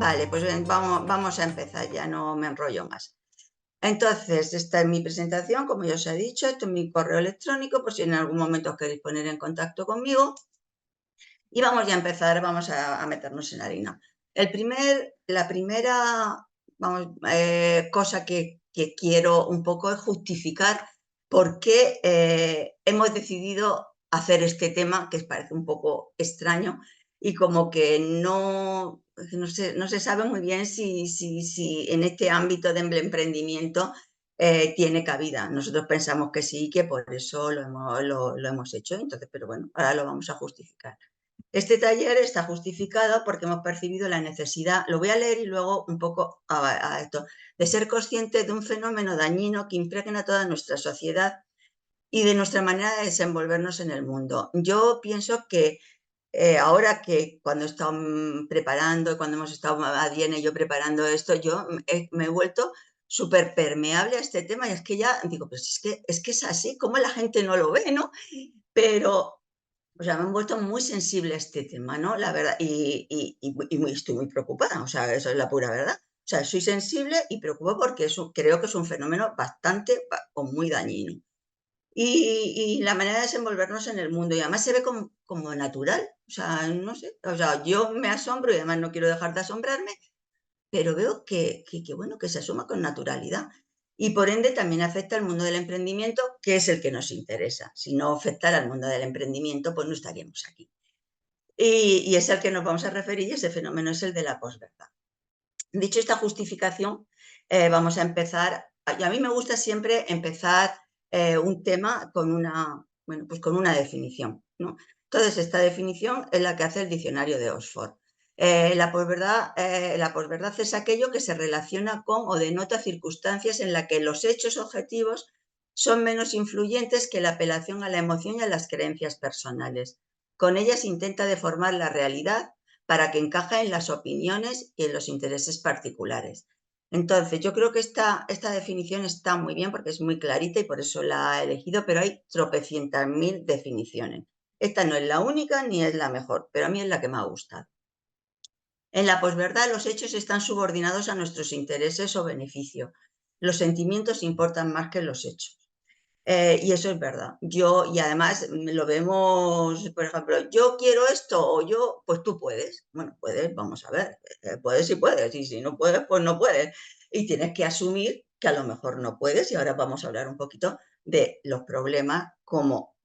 Vale, pues vamos a empezar, ya no me enrollo más. Entonces, esta es mi presentación, como ya os he dicho, esto es mi correo electrónico, por si en algún momento os queréis poner en contacto conmigo. Y vamos ya a empezar, vamos a meternos en harina. La primera cosa que quiero un poco es justificar por qué hemos decidido hacer este tema, que parece un poco extraño y como que no se sabe muy bien si en este ámbito de emprendimiento tiene cabida. Nosotros pensamos que sí, que por eso lo hemos hecho, entonces, pero bueno, ahora lo vamos a justificar. Este taller está justificado porque hemos percibido la necesidad, lo voy a leer y luego un poco a esto, de ser consciente de un fenómeno dañino que impregna toda nuestra sociedad y de nuestra manera de desenvolvernos en el mundo. Yo pienso que ahora que cuando he estado preparando, cuando hemos estado Adriana y yo preparando esto, yo me he vuelto súper permeable a este tema y es que ya digo, pues es que es así, como la gente no lo ve, ¿no? Pero o sea, me han vuelto muy sensible a este tema, ¿no? La verdad, estoy muy preocupada, o sea, eso es la pura verdad. O sea, soy sensible y preocupo porque creo que es un fenómeno bastante o muy dañino. Y la manera de desenvolvernos en el mundo, y además se ve como natural, o sea, no sé, o sea, yo me asombro y además no quiero dejar de asombrarme, pero veo bueno, que se asuma con naturalidad. Y por ende también afecta al mundo del emprendimiento, que es el que nos interesa. Si no afectara al mundo del emprendimiento, pues no estaríamos aquí. Y es al que nos vamos a referir y ese fenómeno es el de la posverdad. Dicho esta justificación, vamos a empezar. Y a mí me gusta siempre empezar un tema con bueno, pues con una definición, ¿no? Entonces, esta definición es la que hace el diccionario de Oxford. La posverdad es aquello que se relaciona con o denota circunstancias en las que los hechos objetivos son menos influyentes que la apelación a la emoción y a las creencias personales. Con ellas se intenta deformar la realidad para que encaje en las opiniones y en los intereses particulares. Entonces, yo creo que esta definición está muy bien porque es muy clarita y por eso la he elegido, pero hay tropecientas mil definiciones. Esta no es la única ni es la mejor, pero a mí es la que me ha gustado. En la posverdad, los hechos están subordinados a nuestros intereses o beneficios. Los sentimientos importan más que los hechos. Y eso es verdad. Y además lo vemos, por ejemplo, yo quiero esto o yo, pues tú puedes. Bueno, puedes, vamos a ver, puedes y puedes, y si no puedes, pues no puedes. Y tienes que asumir que a lo mejor no puedes, y ahora vamos a hablar un poquito de los problemas como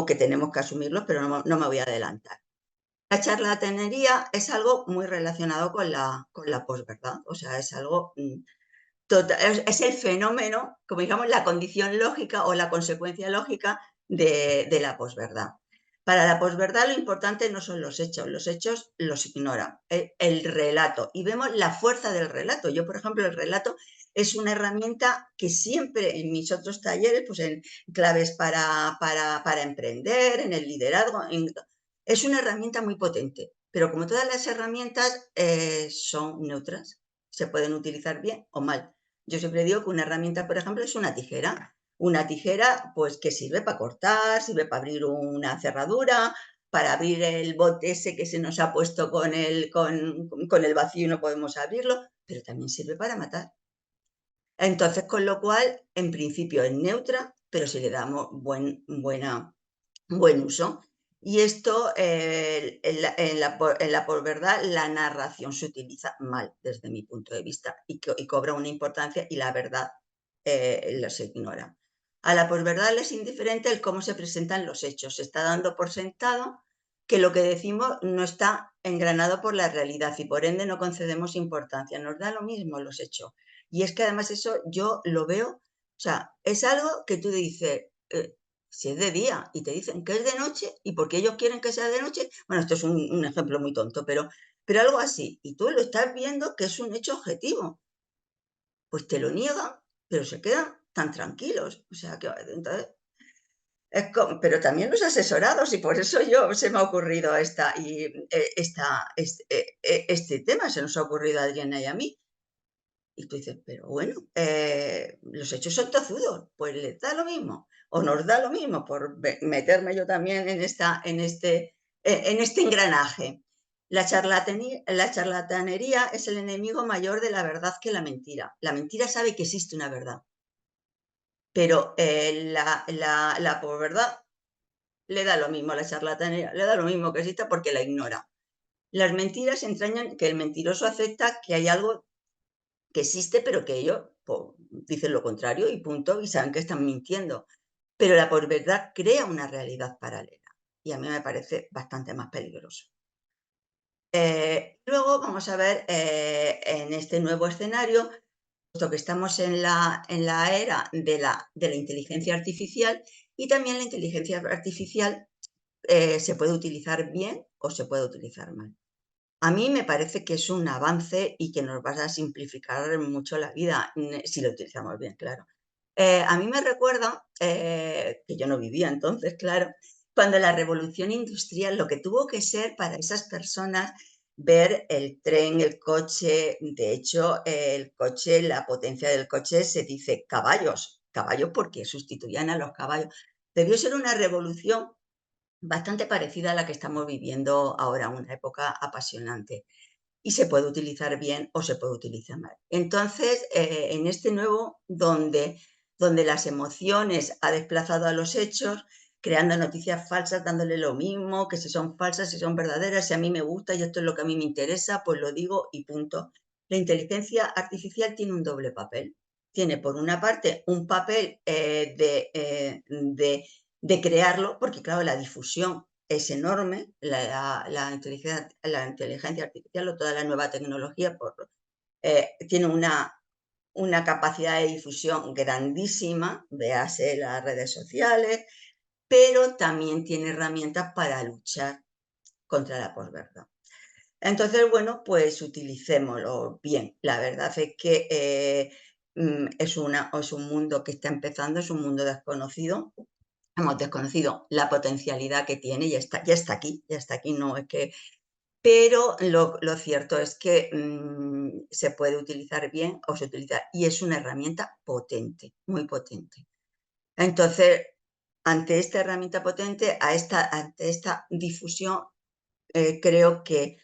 que tenemos que asumirlos, pero no me voy a adelantar. La charlatanería es algo muy relacionado con la posverdad, o sea, es algo total, es el fenómeno, como digamos, la condición lógica o la consecuencia lógica de la posverdad. Para la posverdad lo importante no son los hechos los ignora, el relato. Y vemos la fuerza del relato. Yo, por ejemplo, el relato es una herramienta que siempre en mis otros talleres, pues en claves para emprender, en el liderazgo, es una herramienta muy potente. Pero como todas las herramientas son neutras, se pueden utilizar bien o mal. Yo siempre digo que una herramienta, por ejemplo, es una tijera. Una tijera, pues, que sirve para cortar, sirve para abrir una cerradura, para abrir el bote ese que se nos ha puesto con el vacío y no podemos abrirlo, pero también sirve para matar. Entonces, con lo cual, en principio es neutra, pero si le damos buen uso. Y esto, en la posverdad, la narración se utiliza mal desde mi punto de vista y cobra una importancia y la verdad se ignora. A la posverdad le es indiferente el cómo se presentan los hechos. Se está dando por sentado que lo que decimos no está engranado por la realidad y por ende no concedemos importancia. Nos da lo mismo los hechos. Y es que además eso yo lo veo, o sea, es algo que tú dices, si es de día y te dicen que es de noche y porque ellos quieren que sea de noche, bueno, esto es un ejemplo muy tonto, pero algo así, y tú lo estás viendo que es un hecho objetivo, pues te lo niegan, pero se quedan tan tranquilos, o sea, que entonces, pero también los asesorados y por eso se me ha ocurrido este tema, se nos ha ocurrido a Adriana y a mí. Y tú dices, pero bueno, los hechos son tozudos, pues les da lo mismo, o nos da lo mismo por meterme yo también en este engranaje. La charlatanería es el enemigo mayor de la verdad que la mentira. La mentira sabe que existe una verdad, pero la posverdad le da lo mismo, la charlatanería le da lo mismo que exista porque la ignora. Las mentiras entrañan que el mentiroso acepta que hay algo que existe, pero que ellos pues, dicen lo contrario y punto, y saben que están mintiendo. Pero la posverdad crea una realidad paralela y a mí me parece bastante más peligroso. Luego vamos a ver en este nuevo escenario, puesto que estamos en la era de la inteligencia artificial y también la inteligencia artificial se puede utilizar bien o se puede utilizar mal. A mí me parece que es un avance y que nos va a simplificar mucho la vida, si lo utilizamos bien, claro. A mí me recuerda, que yo no vivía entonces, claro, cuando la revolución industrial, lo que tuvo que ser para esas personas ver el tren, el coche, de hecho, el coche, la potencia del coche se dice caballos, caballos porque sustituían a los caballos. Debió ser una revolución bastante parecida a la que estamos viviendo ahora, una época apasionante. Y se puede utilizar bien o se puede utilizar mal. Entonces, en este nuevo, donde las emociones ha desplazado a los hechos, creando noticias falsas, dándole lo mismo, que si son falsas, si son verdaderas, si a mí me gusta y esto es lo que a mí me interesa, pues lo digo y punto. La inteligencia artificial tiene un doble papel. Tiene, por una parte, un papel de crearlo, porque claro, la difusión es enorme, la inteligencia artificial o toda la nueva tecnología tiene una capacidad de difusión grandísima, véase las redes sociales, pero también tiene herramientas para luchar contra la posverdad. Entonces, bueno, pues utilicémoslo bien. La verdad es que es un mundo que está empezando, es un mundo desconocido. Hemos desconocido la potencialidad que tiene, ya está aquí, no es que... Pero lo cierto es que se puede utilizar bien o se utiliza, y es una herramienta potente, muy potente. Entonces, ante esta herramienta potente, ante esta difusión, creo que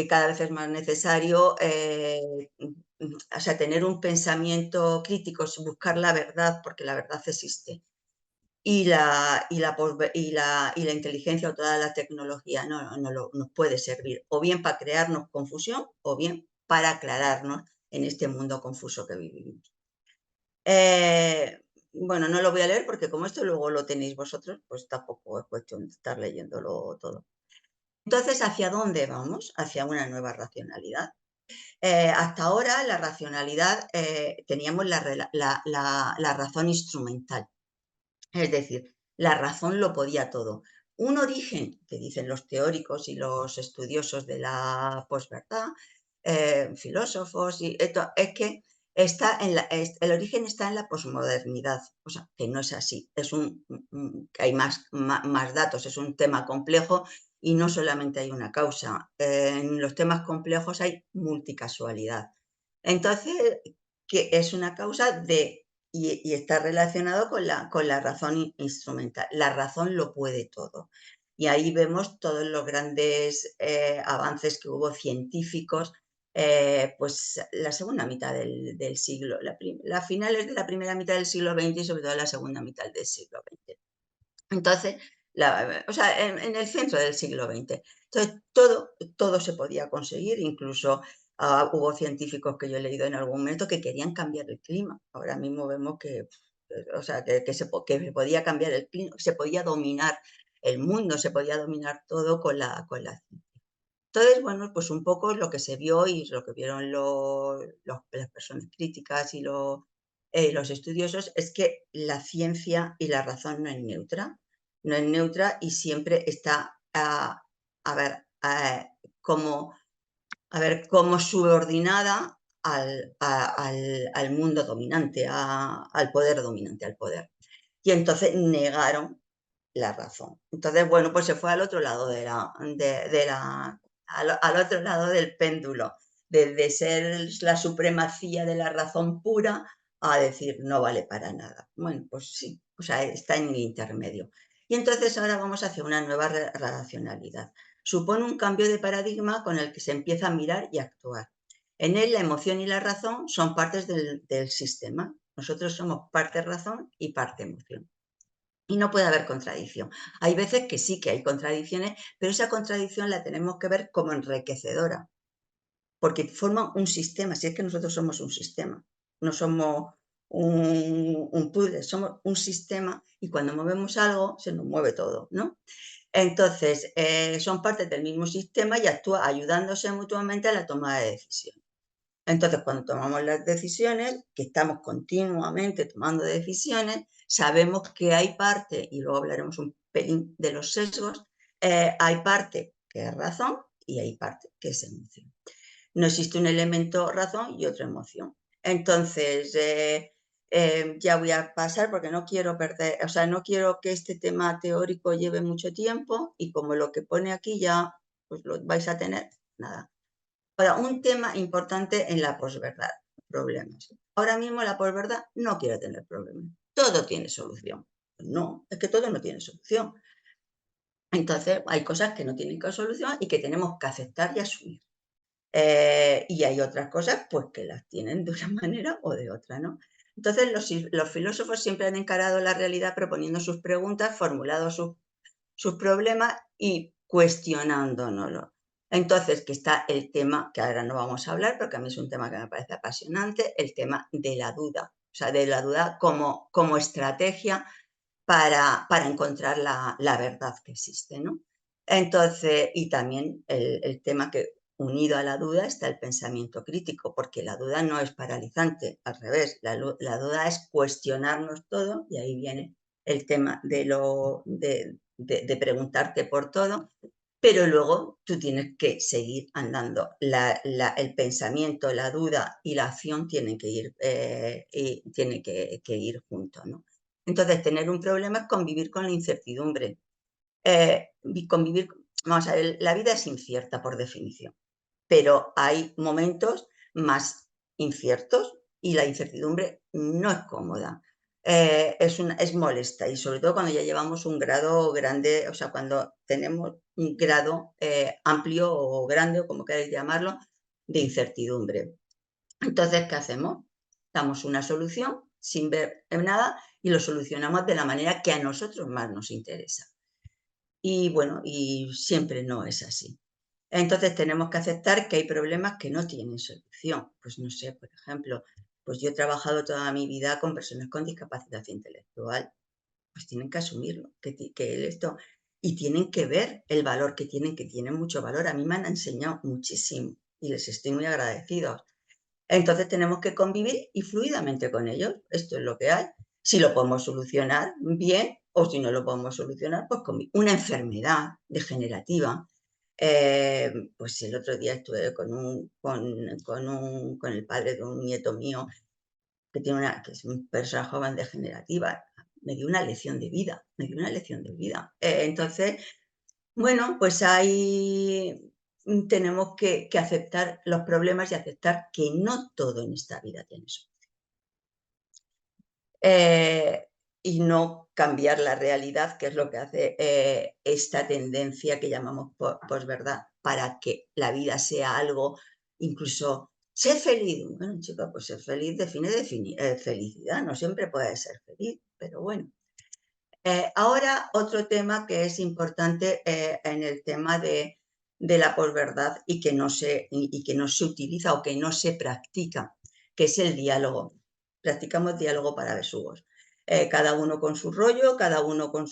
cada vez es más necesario o sea, tener un pensamiento crítico, buscar la verdad, porque la verdad existe. Y la inteligencia o toda la tecnología nos puede servir o bien para crearnos confusión o bien para aclararnos en este mundo confuso que vivimos. Bueno, no lo voy a leer porque como esto luego lo tenéis vosotros, pues tampoco es cuestión de estar leyéndolo todo. Entonces, ¿hacia dónde vamos? Hacia una nueva racionalidad. Hasta ahora la racionalidad, teníamos la razón instrumental. Es decir, la razón lo podía todo. Un origen, que dicen los teóricos y los estudiosos de la posverdad, filósofos, es que el origen está en la posmodernidad, o sea, que no es así, que hay más datos, es un tema complejo y no solamente hay una causa. En los temas complejos hay multicasualidad. Entonces, que es una causa y está relacionado con la razón instrumental. La razón lo puede todo. Y ahí vemos todos los grandes avances que hubo científicos, pues la segunda mitad del siglo, las finales de la primera mitad del siglo XX y sobre todo la segunda mitad del siglo XX. Entonces, o sea, en el centro del siglo XX. Entonces, todo se podía conseguir, incluso hubo científicos que yo he leído en algún momento que querían cambiar el clima. Ahora mismo vemos que, o sea, que se podía cambiar el clima, se podía dominar el mundo, se podía dominar todo con la ciencia. Entonces, bueno, pues un poco lo que se vio y lo que vieron las personas críticas y los estudiosos es que la ciencia y la razón no es neutra y siempre está a ver, como, como subordinada al mundo dominante, al poder dominante, al poder. Y entonces negaron la razón. Entonces, bueno, pues se fue al otro lado al otro lado del péndulo, de ser la supremacía de la razón pura a decir no vale para nada. Bueno, pues sí, o sea, está en el intermedio. Y entonces ahora vamos hacia una nueva racionalidad. supone un cambio de paradigma con el que se empieza a mirar y actuar. En él la emoción y la razón son partes del sistema. Nosotros somos parte razón y parte emoción. Y no puede haber contradicción. Hay veces que sí que hay contradicciones, pero esa contradicción la tenemos que ver como enriquecedora, porque forman un sistema. Si es que nosotros somos un sistema, no somos un puzzle, somos un sistema y cuando movemos algo se nos mueve todo, ¿no? Entonces, son parte del mismo sistema y actúa ayudándose mutuamente a la toma de decisiones. Entonces, cuando tomamos las decisiones, que estamos continuamente tomando decisiones, sabemos que hay parte, y luego hablaremos un pelín de los sesgos, hay parte que es razón y hay parte que es emoción. No existe un elemento razón y otro emoción. Entonces, ya voy a pasar porque no quiero perder, o sea, no quiero que este tema teórico lleve mucho tiempo y como lo que pone aquí ya, pues lo vais a tener, nada. Ahora, un tema importante en la posverdad, problemas. Ahora mismo la posverdad no quiere tener problemas. Todo tiene solución. No, es que todo no tiene solución. Entonces, hay cosas que no tienen solución y que tenemos que aceptar y asumir. Y hay otras cosas, pues, que las tienen de una manera o de otra, ¿no? Entonces, los filósofos siempre han encarado la realidad proponiendo sus preguntas, formulado sus problemas y cuestionándonoslo. Entonces, que está el tema, que ahora no vamos a hablar, porque a mí es un tema que me parece apasionante, el tema de la duda. O sea, de la duda como estrategia para encontrar la verdad que existe, ¿no? Entonces, y también el tema que unido a la duda está el pensamiento crítico, porque la duda no es paralizante, al revés, la duda es cuestionarnos todo y ahí viene el tema de preguntarte por todo, pero luego tú tienes que seguir andando. El pensamiento, la duda y la acción tienen que ir juntos, ¿no? Entonces, tener un problema es convivir con la incertidumbre. Convivir, vamos a ver, la vida es incierta por definición, pero hay momentos más inciertos y la incertidumbre no es cómoda. Es molesta y sobre todo cuando ya llevamos un grado grande, o sea, cuando tenemos un grado amplio o grande, o como queráis llamarlo, de incertidumbre. Entonces, ¿qué hacemos? Damos una solución sin ver nada y lo solucionamos de la manera que a nosotros más nos interesa. Y bueno, y siempre no es así. Entonces tenemos que aceptar que hay problemas que no tienen solución. Pues no sé, por ejemplo, pues yo he trabajado toda mi vida con personas con discapacidad intelectual. Pues tienen que asumirlo, que esto, y tienen que ver el valor que tienen mucho valor. A mí me han enseñado muchísimo y les estoy muy agradecidos. Entonces tenemos que convivir y fluidamente con ellos. Esto es lo que hay. Si lo podemos solucionar, bien, o si no lo podemos solucionar, pues con una enfermedad degenerativa. Pues el otro día estuve con el padre de un nieto mío que es una persona joven degenerativa. Me dio una lección de vida, me dio una lección de vida. Entonces, bueno, pues ahí tenemos que aceptar los problemas y aceptar que no todo en esta vida tiene solución. Y no cambiar la realidad, que es lo que hace esta tendencia que llamamos posverdad, para que la vida sea algo, incluso ser feliz. Bueno, chica, pues ser feliz define felicidad, no siempre puede ser feliz, pero bueno. Ahora, otro tema que es importante en el tema de la posverdad y que no se utiliza o que no se practica, que es el diálogo. Practicamos diálogo para besugos. Cada uno con su rollo, cada uno con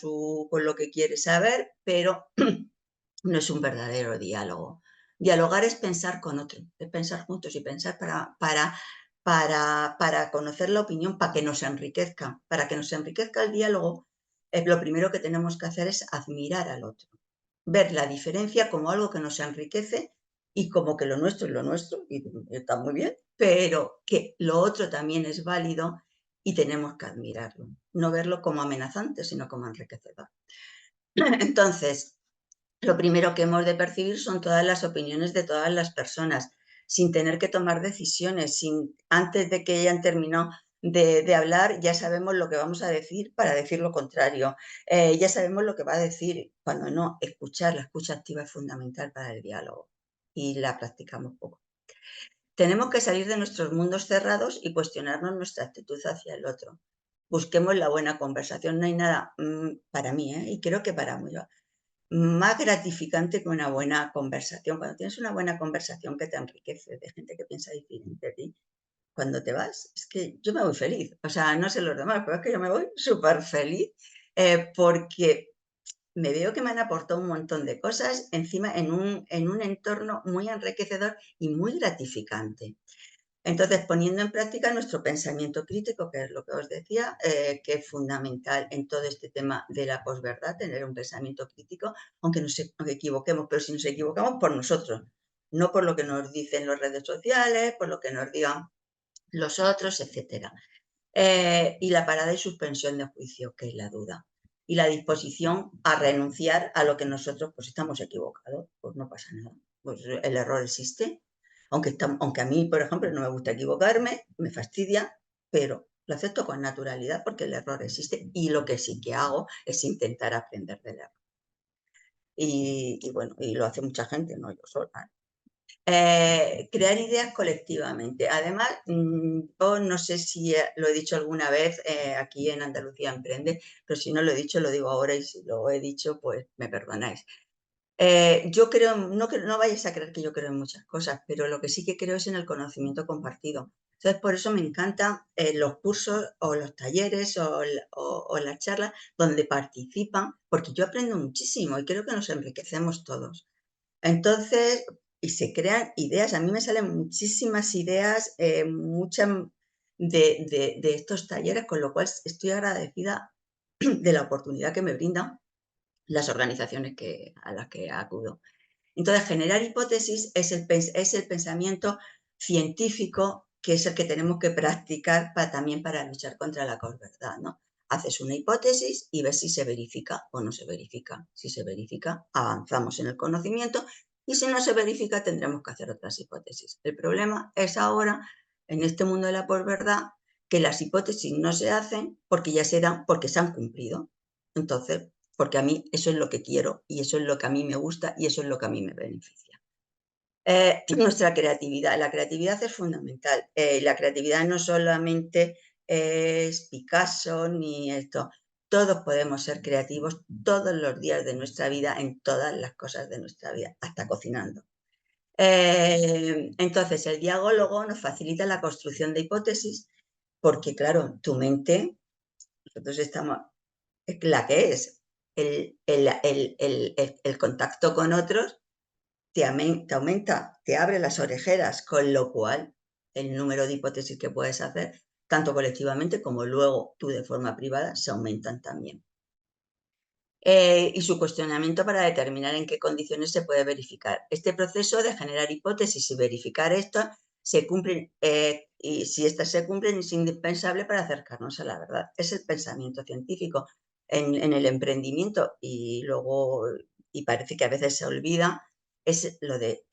lo que quiere saber, pero no es un verdadero diálogo. Dialogar es pensar con otro, es pensar juntos y pensar para conocer la opinión, para que nos enriquezca. Para que nos enriquezca el diálogo, lo primero que tenemos que hacer es admirar al otro, ver la diferencia como algo que nos enriquece y como que lo nuestro es lo nuestro y está muy bien, pero que lo otro también es válido y tenemos que admirarlo, no verlo como amenazante, sino como enriquecedor. Entonces, lo primero que hemos de percibir son todas las opiniones de todas las personas, sin tener que tomar decisiones, antes de que hayan terminado de hablar, ya sabemos lo que vamos a decir para decir lo contrario. Ya sabemos lo que va a decir. Cuando no, escuchar, la escucha activa es fundamental para el diálogo y la practicamos poco. Tenemos que salir de nuestros mundos cerrados y cuestionarnos nuestra actitud hacia el otro. Busquemos la buena conversación. No hay nada, para mí, y creo que para muchos, más gratificante que una buena conversación. Cuando tienes una buena conversación que te enriquece de gente que piensa diferente de ti, cuando te vas, es que yo me voy feliz. O sea, no sé los demás, pero es que yo me voy súper feliz porque me veo que me han aportado un montón de cosas encima en un entorno muy enriquecedor y muy gratificante. Entonces, poniendo en práctica nuestro pensamiento crítico, que es lo que os decía, que es fundamental en todo este tema de la posverdad, tener un pensamiento crítico, aunque nos equivoquemos, pero si nos equivocamos por nosotros, no por lo que nos dicen las redes sociales, por lo que nos digan los otros, etcétera. Y la parada y suspensión de juicio, que es la duda. Y la disposición a renunciar a lo que nosotros pues estamos equivocados, pues no pasa nada. Pues el error existe, aunque a mí, por ejemplo, no me gusta equivocarme, me fastidia, pero lo acepto con naturalidad porque el error existe y lo que sí que hago es intentar aprender del error. Y bueno, y lo hace mucha gente, no yo sola. Crear ideas colectivamente. Además, yo no sé si lo he dicho alguna vez aquí en Andalucía Emprende, pero si no lo he dicho, lo digo ahora y si lo he dicho, pues me perdonáis. Yo creo, no vayáis a creer que yo creo en muchas cosas, pero lo que sí que creo es en el conocimiento compartido. Entonces, por eso me encantan los cursos o los talleres o las charlas donde participan, porque yo aprendo muchísimo y creo que nos enriquecemos todos. Entonces, y se crean ideas. A mí me salen muchísimas ideas, muchas de estos talleres, con lo cual estoy agradecida de la oportunidad que me brindan las organizaciones a las que acudo. Entonces, generar hipótesis es el pensamiento científico que es el que tenemos que practicar también para luchar contra la posverdad, ¿no? Haces una hipótesis y ves si se verifica o no se verifica. Si se verifica, avanzamos en el conocimiento y si no se verifica, tendremos que hacer otras hipótesis. El problema es ahora, en este mundo de la posverdad, que las hipótesis no se hacen porque ya se dan, porque se han cumplido. Entonces, porque a mí eso es lo que quiero y eso es lo que a mí me gusta y eso es lo que a mí me beneficia. Nuestra creatividad. La creatividad es fundamental. La creatividad no solamente es Picasso ni esto. Todos podemos ser creativos todos los días de nuestra vida, en todas las cosas de nuestra vida, hasta cocinando. Entonces, el diálogo nos facilita la construcción de hipótesis porque, claro, tu mente, nosotros estamos, la que es el contacto con otros, te aumenta, te abre las orejeras, con lo cual el número de hipótesis que puedes hacer, tanto colectivamente como luego tú de forma privada, se aumentan también. Y su cuestionamiento para determinar en qué condiciones se puede verificar. Este proceso de generar hipótesis y verificar esto se cumplen, y si estas se cumplen es indispensable para acercarnos a la verdad. Es el pensamiento científico en el emprendimiento y luego, y parece que a veces se olvida, es lo de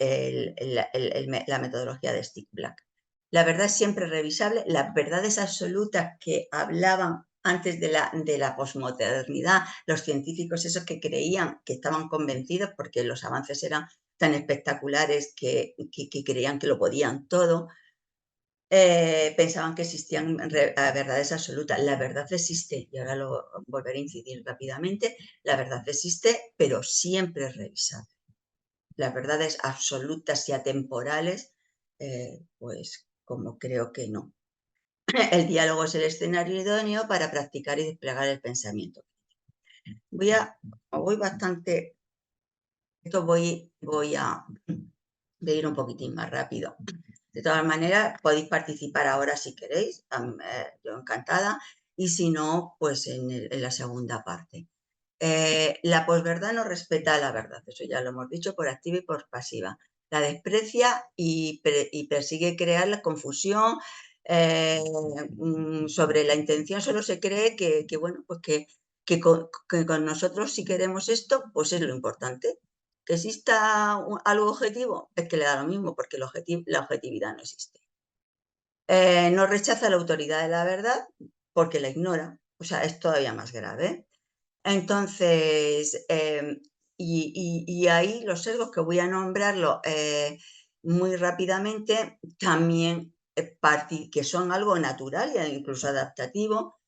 la metodología de Stick Black. La verdad es siempre revisable, las verdades absolutas que hablaban antes de la posmodernidad, los científicos esos que creían, que estaban convencidos porque los avances eran tan espectaculares que creían que lo podían todo, pensaban que existían verdades absolutas. La verdad existe, y ahora lo volveré a incidir rápidamente, la verdad existe, pero siempre es revisable. Las verdades absolutas y atemporales, pues como creo que no. El diálogo es el escenario idóneo para practicar y desplegar el pensamiento. Voy bastante, esto voy a ir un poquitín más rápido. De todas maneras, podéis participar ahora si queréis, yo encantada, y si no, pues en la segunda parte. La posverdad no respeta la verdad, eso ya lo hemos dicho, por activa y por pasiva. La desprecia y persigue crear la confusión. Sobre la intención solo se cree bueno, pues que con nosotros si queremos esto, pues es lo importante. Que exista algo objetivo, es que le da lo mismo, porque la objetividad no existe. No rechaza la autoridad de la verdad porque la ignora. O sea, es todavía más grave. Entonces, y ahí los sesgos que voy a nombrarlo muy rápidamente, también que son algo natural e incluso adaptativo,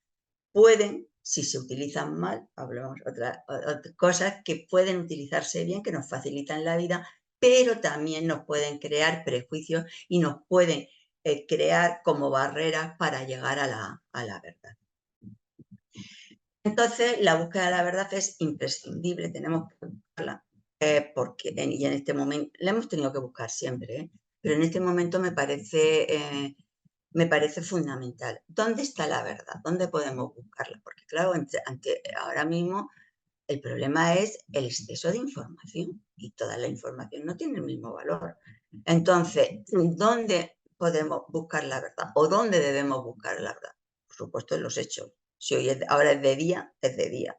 pueden, si se utilizan mal, hablamos otras cosas que pueden utilizarse bien, que nos facilitan la vida, pero también nos pueden crear prejuicios y nos pueden crear como barreras para llegar a la verdad. Entonces, la búsqueda de la verdad es imprescindible, tenemos que buscarla, porque, y en este momento, la hemos tenido que buscar siempre, pero en este momento me parece fundamental. ¿Dónde está la verdad? ¿Dónde podemos buscarla? Porque claro, ahora mismo el problema es el exceso de información y toda la información no tiene el mismo valor. Entonces, ¿dónde podemos buscar la verdad? ¿O dónde debemos buscar la verdad? Por supuesto, en los hechos. Si ahora es de día, es de día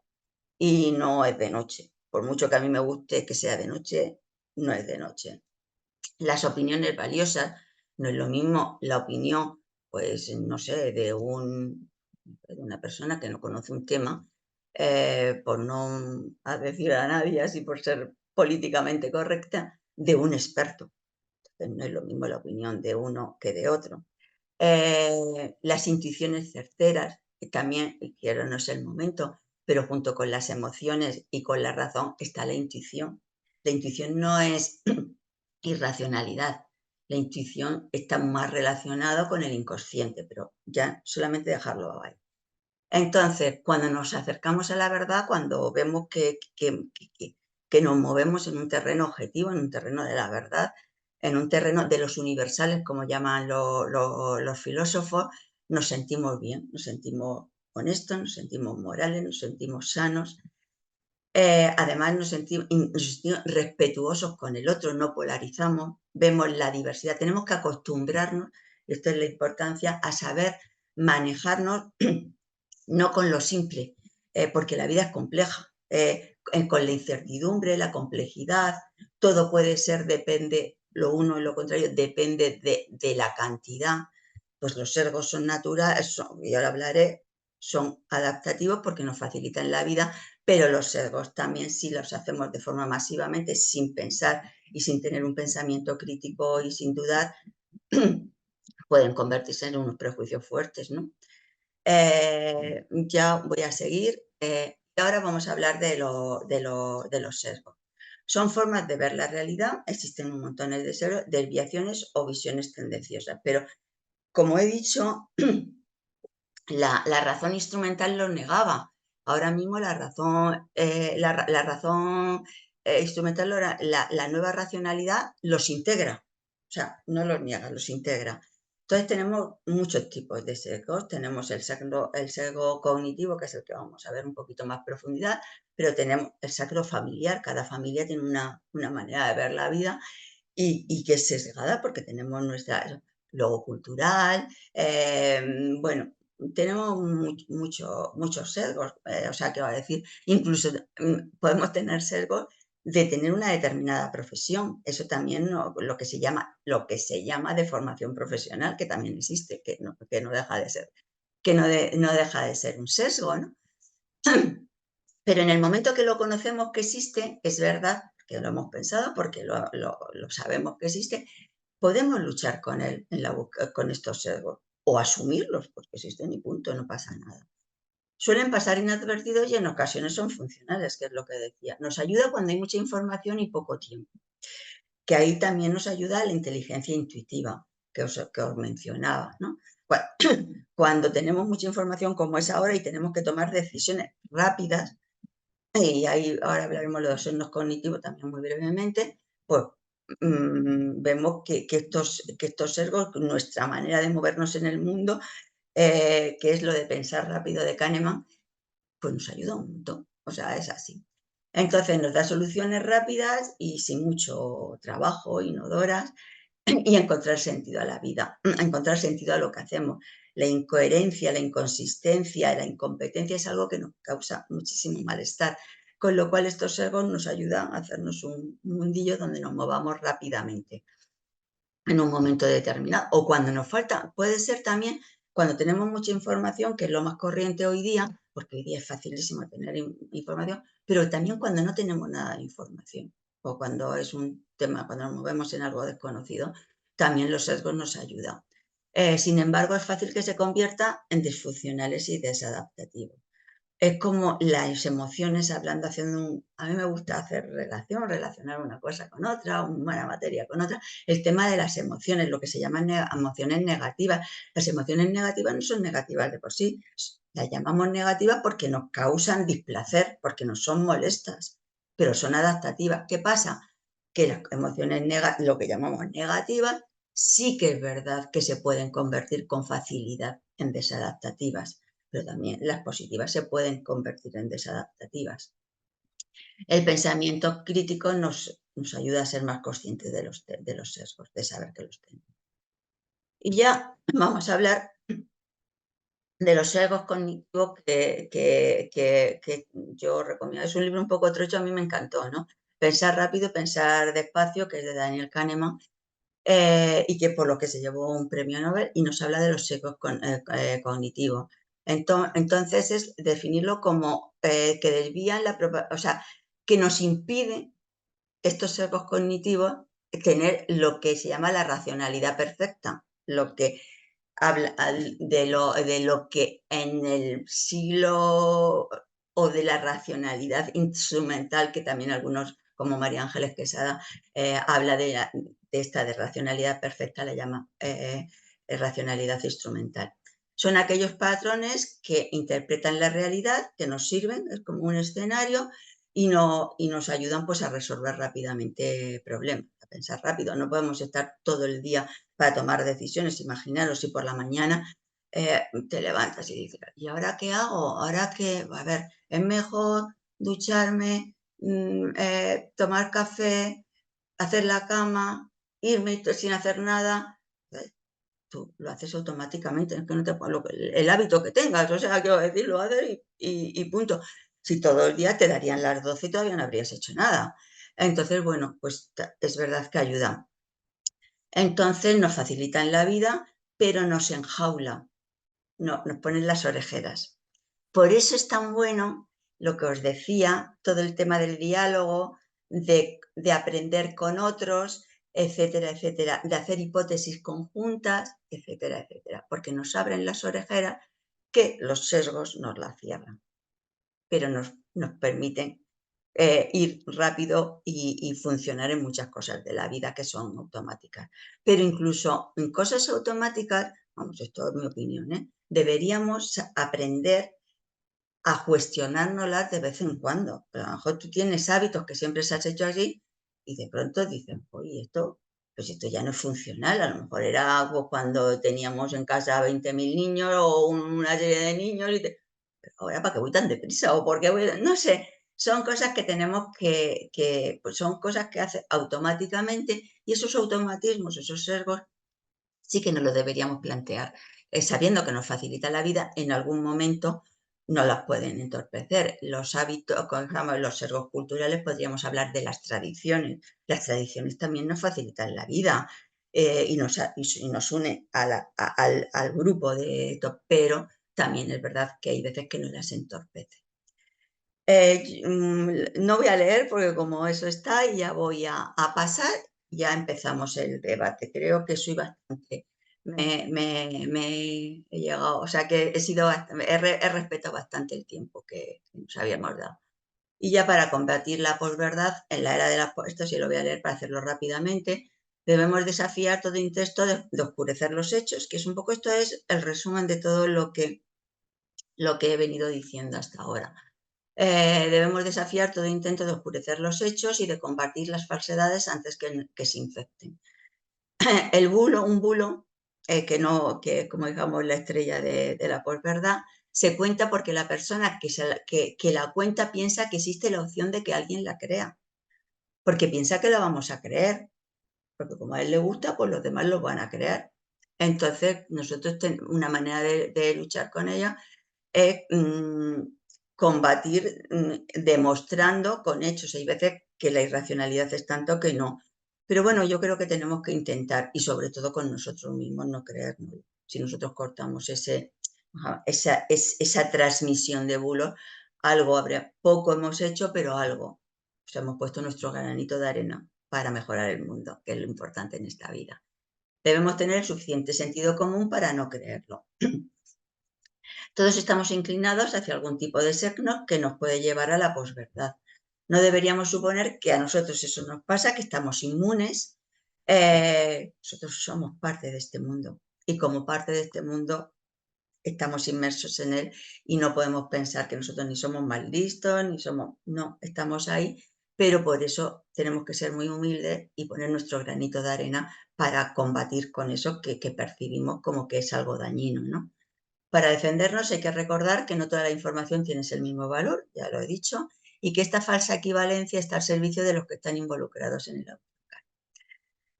y no es de noche. Por mucho que a mí me guste que sea de noche, no es de noche. Las opiniones valiosas, no es lo mismo la opinión, pues no sé, de una persona que no conoce un tema, por no decir a nadie, así por ser políticamente correcta, de un experto. Entonces, no es lo mismo la opinión de uno que de otro. Las intuiciones certeras, que también, quiero no es el momento, pero junto con las emociones y con la razón está la intuición. La intuición no es irracionalidad. La intuición está más relacionada con el inconsciente, pero ya solamente dejarlo ahí. Entonces, cuando nos acercamos a la verdad, cuando vemos que nos movemos en un terreno objetivo, en un terreno de la verdad, en un terreno de los universales, como llaman los filósofos, nos sentimos bien, nos sentimos honestos, nos sentimos morales, nos sentimos sanos. Además, nos sentimos respetuosos con el otro, no polarizamos, vemos la diversidad. Tenemos que acostumbrarnos, y esto es la importancia, a saber manejarnos no con lo simple, porque la vida es compleja, con la incertidumbre, la complejidad, todo puede ser, depende, lo uno y lo contrario, depende de la cantidad. Pues los sesgos son naturales, y ahora hablaré, son adaptativos porque nos facilitan la vida, pero los sesgos también, si los hacemos de forma masivamente, sin pensar y sin tener un pensamiento crítico y sin dudar, pueden convertirse en unos prejuicios fuertes, ¿no? Ya voy a seguir. Ahora vamos a hablar de los sesgos. Son formas de ver la realidad, existen un montón de desviaciones o visiones tendenciosas, pero como he dicho, la razón instrumental lo negaba. Ahora mismo la razón, la razón instrumental, la nueva racionalidad los integra, o sea, no los niega, los integra. Entonces tenemos muchos tipos de sesgos. Tenemos el sesgo cognitivo, que es el que vamos a ver un poquito más profundidad, pero tenemos el sesgo familiar. Cada familia tiene una manera de ver la vida y que es sesgada porque tenemos nuestra logo cultural, bueno, tenemos muchos sesgos, o sea, ¿qué va a decir? Incluso podemos tener sesgos de tener una determinada profesión. Eso también lo que se llama de formación profesional, que también existe, que no deja de ser, no deja de ser un sesgo, ¿no? Pero en el momento que lo conocemos que existe, es verdad que lo hemos pensado porque lo sabemos que existe, podemos luchar con él con estos sesgos o asumirlos porque existen y punto, no pasa nada. Suelen pasar inadvertidos y en ocasiones son funcionales, que es lo que decía. Nos ayuda cuando hay mucha información y poco tiempo, que ahí también nos ayuda la inteligencia intuitiva que os mencionaba, ¿no? Cuando tenemos mucha información como es ahora y tenemos que tomar decisiones rápidas, y ahí ahora hablaremos de los signos cognitivos también muy brevemente, pues vemos que estos sesgos, nuestra manera de movernos en el mundo, que es lo de pensar rápido de Kahneman, pues nos ayuda un montón. O sea, es así. Entonces nos da soluciones rápidas y sin mucho trabajo, inodoras, y encontrar sentido a la vida, encontrar sentido a lo que hacemos. La incoherencia, la inconsistencia, la incompetencia es algo que nos causa muchísimo malestar, con lo cual estos egos nos ayudan a hacernos un mundillo donde nos movamos rápidamente. en un momento determinado, o cuando nos falta, puede ser también cuando tenemos mucha información, que es lo más corriente hoy día, porque hoy día es facilísimo tener información, pero también cuando no tenemos nada de información, o cuando es un tema, cuando nos movemos en algo desconocido, también los sesgos nos ayudan. Sin embargo, es fácil que se convierta en disfuncionales y desadaptativos. Es como las emociones, hablando, a mí me gusta hacer relacionar una cosa con otra, una materia con otra, el tema de las emociones, lo que se llaman emociones negativas. Las emociones negativas no son negativas de por sí, las llamamos negativas porque nos causan displacer, porque nos son molestas, pero son adaptativas. ¿Qué pasa? Que las emociones lo que llamamos negativas, sí que es verdad que se pueden convertir con facilidad en desadaptativas, pero también las positivas se pueden convertir en desadaptativas. El pensamiento crítico nos ayuda a ser más conscientes de los sesgos, de saber que los tenemos. Y ya vamos a hablar de los sesgos cognitivos que yo recomiendo. Es un libro un poco trocho, a mí me encantó, ¿no? Pensar rápido, pensar despacio, que es de Daniel Kahneman, y que por lo que se llevó un premio Nobel, y nos habla de los sesgos cognitivos. Entonces es definirlo como que desvían o sea, que nos impide estos sesgos cognitivos tener lo que se llama la racionalidad perfecta, lo que habla de lo que en el siglo, o de la racionalidad instrumental, que también algunos, como María Ángeles Quesada, habla de esta de racionalidad perfecta, la llama racionalidad instrumental. Son aquellos patrones que interpretan la realidad, que nos sirven, es como un escenario, y nos ayudan pues a resolver rápidamente problemas, a pensar rápido. No podemos estar todo el día para tomar decisiones. Imaginaros si por la mañana te levantas y dices, ¿y ahora qué hago? Ahora qué, a ver, es mejor ducharme, tomar café, hacer la cama, irme sin hacer nada. Tú lo haces automáticamente, es que no te el hábito que tengas, o sea, quiero decir, lo haces y punto. Si todo el día te darían las 12 y todavía no habrías hecho nada. Entonces, bueno, pues es verdad que ayuda. Entonces nos facilitan la vida, pero nos enjaula, nos ponen las orejeras. Por eso es tan bueno lo que os decía, todo el tema del diálogo, de aprender con otros, etcétera, etcétera, de hacer hipótesis conjuntas, etcétera, etcétera, porque nos abren las orejeras que los sesgos nos las cierran, pero nos permiten ir rápido y funcionar en muchas cosas de la vida que son automáticas. Pero incluso en cosas automáticas, vamos, esto es mi opinión, deberíamos aprender a cuestionárnoslas de vez en cuando. Pero a lo mejor tú tienes hábitos que siempre se has hecho así y de pronto dices, oye, pues esto ya no es funcional. A lo mejor era algo cuando teníamos en casa 20.000 niños o una serie de niños y pero ahora ¿para qué voy tan deprisa? ¿O por qué voy? No sé, son cosas que tenemos pues son cosas que hace automáticamente, y esos automatismos, esos sesgos, sí que nos lo deberíamos plantear, sabiendo que nos facilita la vida, en algún momento no las pueden entorpecer. Los hábitos, los sesgos culturales, podríamos hablar de las tradiciones. Las tradiciones también nos facilitan la vida, y nos une al grupo de esto, pero también es verdad que hay veces que nos las entorpece. No voy a leer porque como eso está, y ya voy a pasar, ya empezamos el debate. Creo que soy bastante, me he llegado, o sea que he respetado bastante el tiempo que nos habíamos dado. Y ya para combatir la posverdad, en la era de la esto sí lo voy a leer para hacerlo rápidamente, debemos desafiar todo intento de oscurecer los hechos, que es un poco, esto es el resumen de todo lo que he venido diciendo hasta ahora. Debemos desafiar todo intento de oscurecer los hechos y de combatir las falsedades antes que se infecten. Un bulo, que como digamos la estrella de la posverdad, se cuenta porque la persona que la cuenta piensa que existe la opción de que alguien la crea, porque piensa que la vamos a creer, porque como a él le gusta, pues los demás lo van a creer. Entonces, nosotros una manera de luchar con ella es combatir demostrando con hechos. Hay veces que la irracionalidad es tanto que no Pero bueno, yo creo que tenemos que intentar, y sobre todo con nosotros mismos, no creernos. Si nosotros cortamos esa transmisión de bulos, algo habrá, poco hemos hecho, pero algo. O sea, hemos puesto nuestro granito de arena para mejorar el mundo, que es lo importante en esta vida. Debemos tener el suficiente sentido común para no creerlo. Todos estamos inclinados hacia algún tipo de signo que nos puede llevar a la posverdad. No deberíamos suponer que a nosotros eso nos pasa, que estamos inmunes. Nosotros somos parte de este mundo y como parte de este mundo estamos inmersos en él y no podemos pensar que nosotros ni somos más listos, ni somos... No, estamos ahí, pero por eso tenemos que ser muy humildes y poner nuestro granito de arena para combatir con eso que percibimos como que es algo dañino, ¿no? Para defendernos hay que recordar que no toda la información tiene el mismo valor, ya lo he dicho, y que esta falsa equivalencia está al servicio de los que están involucrados en el autoengaño.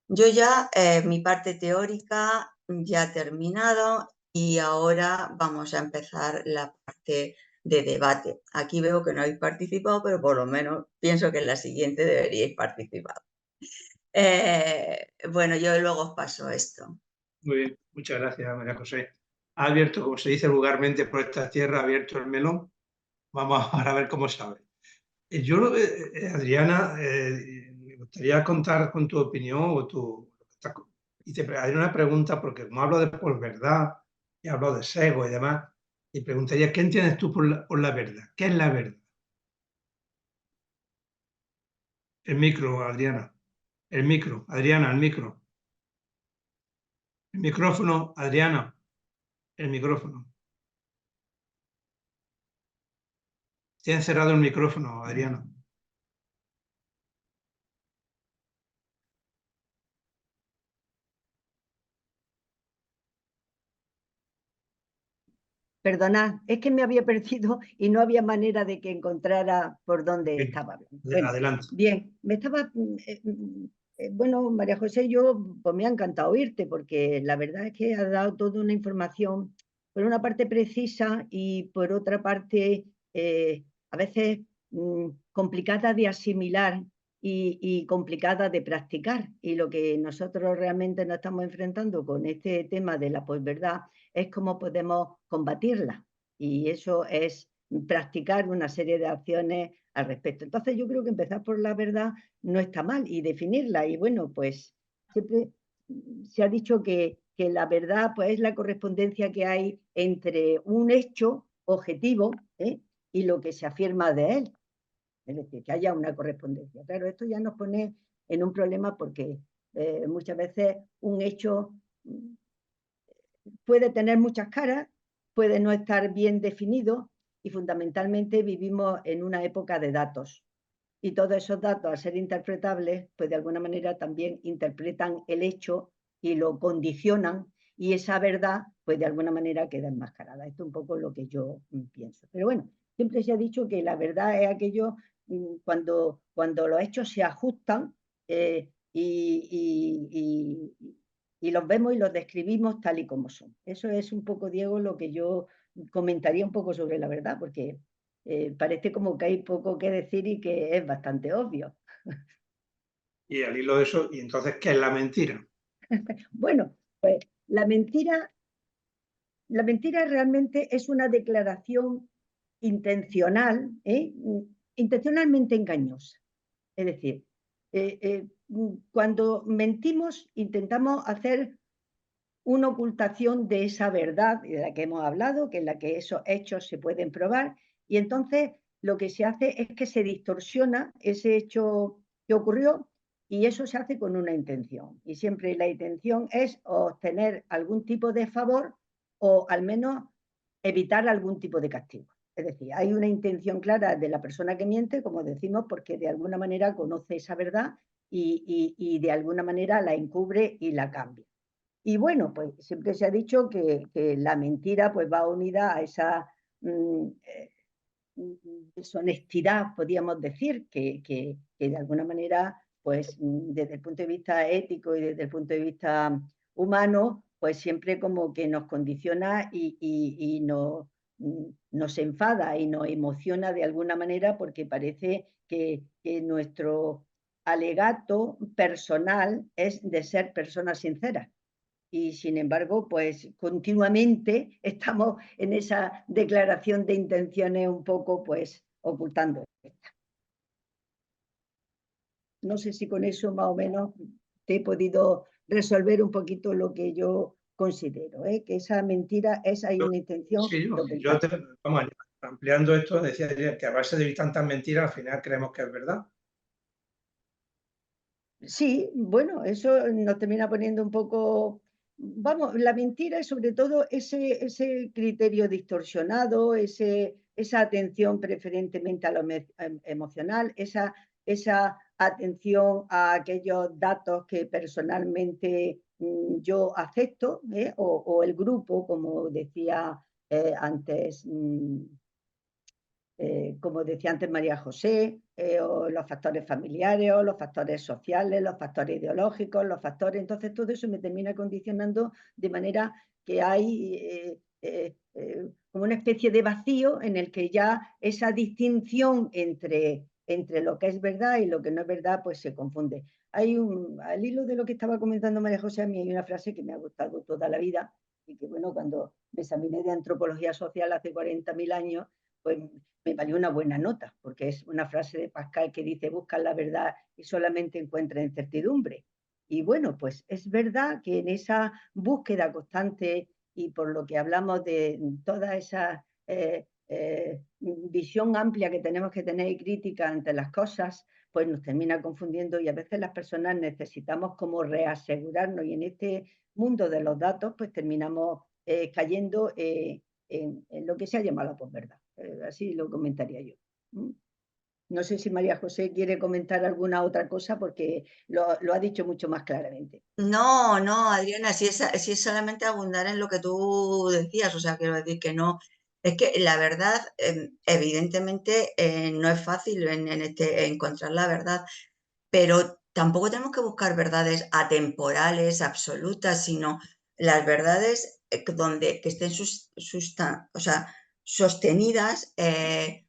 Yo ya, mi parte teórica ya he terminado y ahora vamos a empezar la parte de debate. Aquí veo que no habéis participado, pero por lo menos pienso que en la siguiente deberíais participar. Bueno, yo luego os paso esto. Muy bien, muchas gracias, María José. Ha abierto, como se dice vulgarmente por esta tierra, ha abierto el melón. Vamos a ver cómo sabe. Yo, Adriana, me gustaría contar con tu opinión o y te haré una pregunta, porque como hablo de posverdad y hablo de sesgo y demás, y preguntaría, ¿qué entiendes tú por la verdad? ¿Qué es la verdad? El micro, Adriana. El micro, Adriana, el micro. El micrófono, Adriana, el micrófono. Te han cerrado el micrófono, Adriana. Perdonad, es que me había perdido y no había manera de que encontrara por dónde Bien, estaba hablando. Bueno, adelante. bien, bueno, María José, yo pues me ha encantado oírte porque la verdad es que has dado toda una información, por una parte precisa y por otra parte a veces complicada de asimilar y complicada de practicar. Y lo que nosotros realmente nos estamos enfrentando con este tema de la posverdad es cómo podemos combatirla. Y eso es practicar una serie de acciones al respecto. Entonces yo creo que empezar por la verdad no está mal y definirla. Y bueno, pues siempre se ha dicho que la verdad pues, es la correspondencia que hay entre un hecho objetivo y lo que se afirma de él. Es decir, que haya una correspondencia. Claro, esto ya nos pone en un problema porque muchas veces un hecho puede tener muchas caras, puede no estar bien definido y fundamentalmente vivimos en una época de datos. Y todos esos datos, al ser interpretables, pues de alguna manera también interpretan el hecho y lo condicionan y esa verdad, pues de alguna manera queda enmascarada. Esto es un poco lo que yo pienso. Pero bueno, siempre se ha dicho que la verdad es aquello cuando los hechos se ajustan y los vemos y los describimos tal y como son. Eso es un poco, Diego, lo que yo comentaría un poco sobre la verdad, porque parece como que hay poco que decir y que es bastante obvio. Y al hilo de eso, ¿y entonces qué es la mentira? Bueno, pues la mentira realmente es una declaración intencional, intencionalmente engañosa. Es decir, cuando mentimos intentamos hacer una ocultación de esa verdad de la que hemos hablado, que es la que esos hechos se pueden probar, y entonces lo que se hace es que se distorsiona ese hecho que ocurrió y eso se hace con una intención. Y siempre la intención es obtener algún tipo de favor o al menos evitar algún tipo de castigo. Es decir, hay una intención clara de la persona que miente, como decimos, porque de alguna manera conoce esa verdad y de alguna manera la encubre y la cambia. Y bueno, pues siempre se ha dicho que la mentira pues va unida a esa deshonestidad, podríamos decir, que de alguna manera, pues desde el punto de vista ético y desde el punto de vista humano, pues siempre como que nos condiciona y nos enfada y nos emociona de alguna manera porque parece que nuestro alegato personal es de ser personas sinceras. Y sin embargo, pues continuamente estamos en esa declaración de intenciones un poco, pues, ocultando. No sé si con eso más o menos te he podido resolver un poquito lo que yo considero, ¿eh? Que esa mentira es ahí una intención Sí, de ocultar. vamos, ampliando esto, decía que a base de oír tantas mentiras, al final creemos que es verdad. Sí, bueno, eso nos termina poniendo un poco, vamos, la mentira es sobre todo ese criterio distorsionado, esa atención preferentemente a lo emocional, esa atención a aquellos datos que personalmente yo acepto, o el grupo, como decía antes. Como decía antes María José, o los factores familiares, o los factores sociales, los factores ideológicos, los factores. Entonces, todo eso me termina condicionando de manera que hay como una especie de vacío en el que ya esa distinción entre lo que es verdad y lo que no es verdad, pues se confunde. Al hilo de lo que estaba comentando María José, a mí hay una frase que me ha gustado toda la vida y que, bueno, cuando me examiné de antropología social hace 40.000 años, pues me valió una buena nota, porque es una frase de Pascal que dice: busca la verdad y solamente encuentra incertidumbre. Y bueno, pues es verdad que en esa búsqueda constante, y por lo que hablamos de toda esa visión amplia que tenemos que tener y crítica ante las cosas, pues nos termina confundiendo, y a veces las personas necesitamos como reasegurarnos, y en este mundo de los datos pues terminamos cayendo en lo que se ha llamado la posverdad. Así lo comentaría yo. No sé si María José quiere comentar alguna otra cosa, porque lo ha dicho mucho más claramente. No, no, Adriana, si es solamente abundar en lo que tú decías, o sea, quiero decir que no, es que la verdad, evidentemente, no es fácil encontrar la verdad, pero tampoco tenemos que buscar verdades atemporales, absolutas, sino las verdades que estén o sea, sostenidas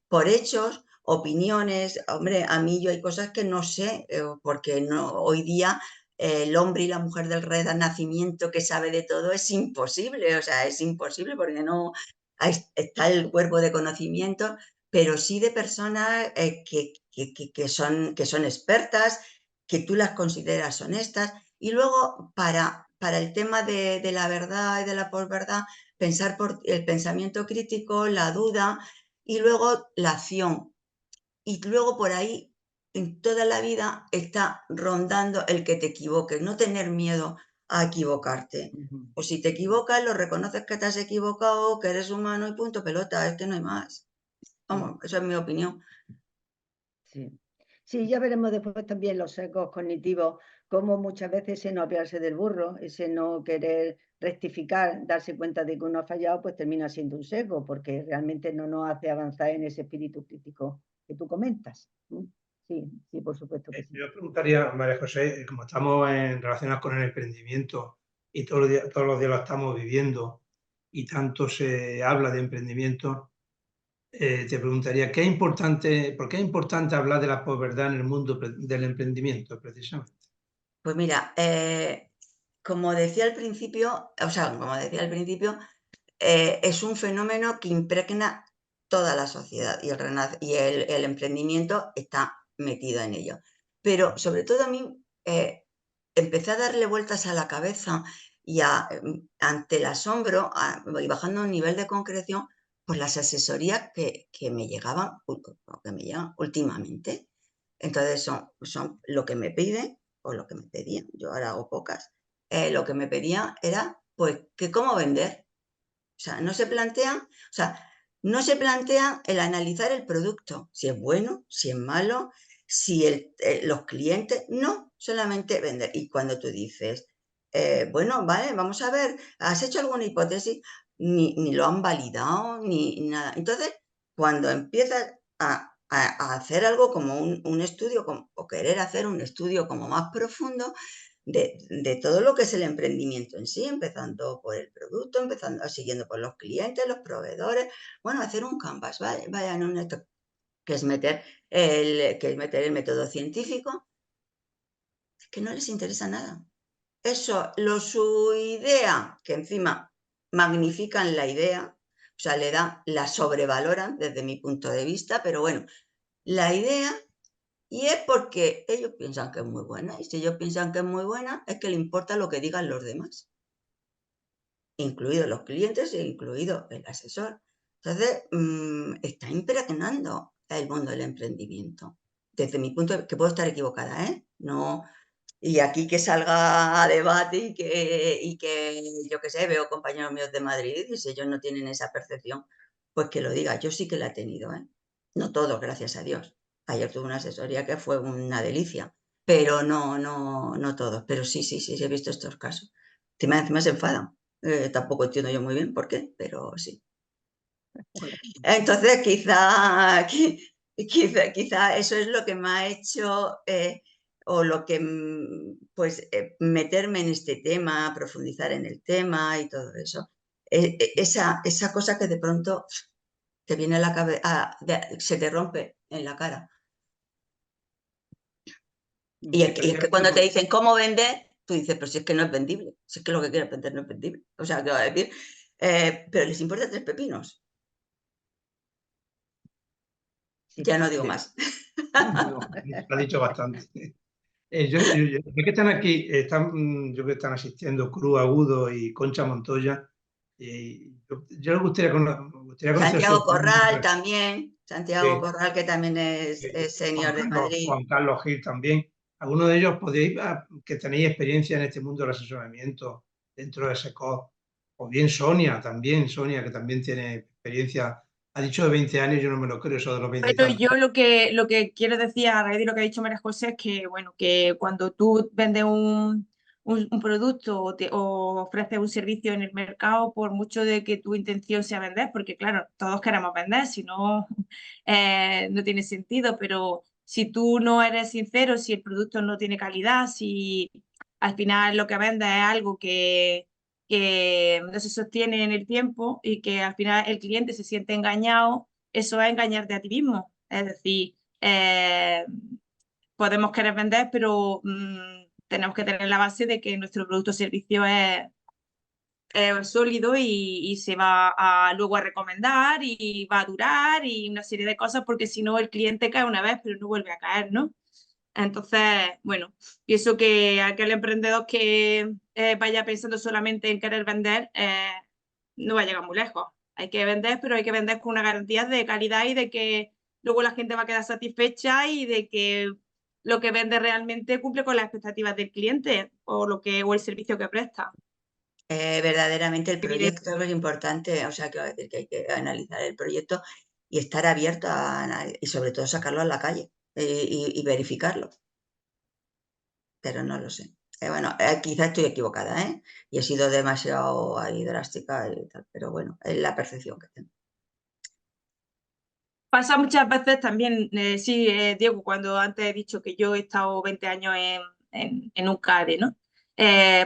por hechos, opiniones. Hombre, a mí yo hay cosas que no sé, porque no, hoy día el hombre y la mujer del renacimiento que sabe de todo es imposible, o sea, es imposible porque no está el cuerpo de conocimiento, pero sí de personas que son expertas, que tú las consideras honestas. Y luego, para el tema de la verdad y de la posverdad, pensar por el pensamiento crítico, la duda y luego la acción. Y luego por ahí, en toda la vida, está rondando el que te equivoques, no tener miedo a equivocarte. O si te equivocas, lo reconoces que te has equivocado, que eres humano y punto pelota, es que no hay más. Vamos, eso es mi opinión. Sí. Sí, ya veremos después también los sesgos cognitivos, cómo muchas veces ese no apiarse del burro, ese no querer rectificar, darse cuenta de que uno ha fallado, pues termina siendo un sesgo, porque realmente no nos hace avanzar en ese espíritu crítico que tú comentas. Sí, sí, por supuesto que sí. Yo preguntaría, María José, como estamos relacionados con el emprendimiento y todos los días lo estamos viviendo y tanto se habla de emprendimiento, te preguntaría, ¿por qué es importante hablar de la posverdad en el mundo del emprendimiento, precisamente? Pues mira, como decía al principio, o sea, como decía al principio, es un fenómeno que impregna toda la sociedad y el emprendimiento está metido en ello. Pero sobre todo a mí empecé a darle vueltas a la cabeza y ante el asombro, y bajando a un nivel de concreción, por las asesorías que me llegaban últimamente. Entonces son lo que me piden o lo que me pedían. Yo ahora hago pocas. Lo que me pedían era, pues, que cómo vender. O sea, no se plantean el analizar el producto, si es bueno, si es malo, si los clientes, no, solamente vender. Y cuando tú dices, bueno, vale, vamos a ver, ¿has hecho alguna hipótesis? Ni lo han validado, ni nada. Entonces, cuando empiezas a hacer algo como un estudio, o querer hacer un estudio como más profundo, de todo lo que es el emprendimiento en sí, empezando por el producto, siguiendo por los clientes, los proveedores, bueno, hacer un canvas, vaya, que es meter el método científico, que no les interesa nada. Eso, su idea, que encima magnifican la idea, o sea, la sobrevaloran desde mi punto de vista, pero bueno, la idea, y es porque ellos piensan que es muy buena, y si ellos piensan que es muy buena, es que le importa lo que digan los demás, incluidos los clientes e incluido el asesor. Entonces, está impregnando el mundo del emprendimiento. Desde mi punto de vista, que puedo estar equivocada, ¿eh? No, y aquí que salga a debate y que yo qué sé, veo compañeros míos de Madrid y si ellos no tienen esa percepción, pues que lo diga. Yo sí que la he tenido, ¿eh? No todos, gracias a Dios. Ayer tuve una asesoría que fue una delicia, pero no todos. Pero sí he visto estos casos. Encima se enfadan. Tampoco entiendo yo muy bien por qué, pero sí. Entonces, quizá eso es lo que me ha hecho, o lo que, pues, meterme en este tema, profundizar en el tema y todo eso. Esa cosa que de pronto te viene a la cabeza, se te rompe en la cara. Y es que cuando te dicen cómo vender, tú dices, pero si es que no es vendible, si es que lo que quieres vender no es vendible. O sea, ¿qué va a decir? Pero les importa 3 pepinos. Ya no digo más. No, ha dicho bastante. Yo que están aquí, yo creo que están asistiendo Cruz Agudo y Concha Montoya. Yo me gustaría conocer su Santiago Corral opinión. también, Santiago Sí, Corral, que también es senior de Madrid. Juan Carlos Gil también. ¿Alguno de ellos podéis, que tenéis experiencia en este mundo del asesoramiento dentro de SECO? O bien Sonia también, Sonia, que también tiene experiencia. Ha dicho de 20 años, yo no me lo creo, eso de los 20 y Pero tantos. yo lo que quiero decir a raíz de lo que ha dicho María José es que, bueno, que cuando tú vendes un producto o ofreces un servicio en el mercado, por mucho de que tu intención sea vender, porque claro, todos queremos vender, si no, no tiene sentido, pero si tú no eres sincero, si el producto no tiene calidad, si al final lo que vendes es algo que no se sostiene en el tiempo y que al final el cliente se siente engañado, eso es engañarte a ti mismo. Es decir, podemos querer vender, pero tenemos que tener la base de que nuestro producto o servicio es sólido y se va luego a recomendar y va a durar y una serie de cosas, porque si no el cliente cae una vez, pero no vuelve a caer, ¿no? Entonces, bueno, pienso que aquel emprendedor que vaya pensando solamente en querer vender no va a llegar muy lejos. Hay que vender, pero hay que vender con una garantía de calidad y de que luego la gente va a quedar satisfecha y de que lo que vende realmente cumple con las expectativas del cliente o el servicio que presta. Verdaderamente el proyecto es importante, o sea, que decir que hay que analizar el proyecto y estar abierto y sobre todo sacarlo a la calle y verificarlo. Pero no lo sé. Bueno, quizá estoy equivocada, ¿eh? Y he sido demasiado ahí drástica y tal, pero bueno, es la percepción que tengo. Pasa muchas veces también, sí, Diego, cuando antes he dicho que yo he estado 20 años en un CADE, ¿no?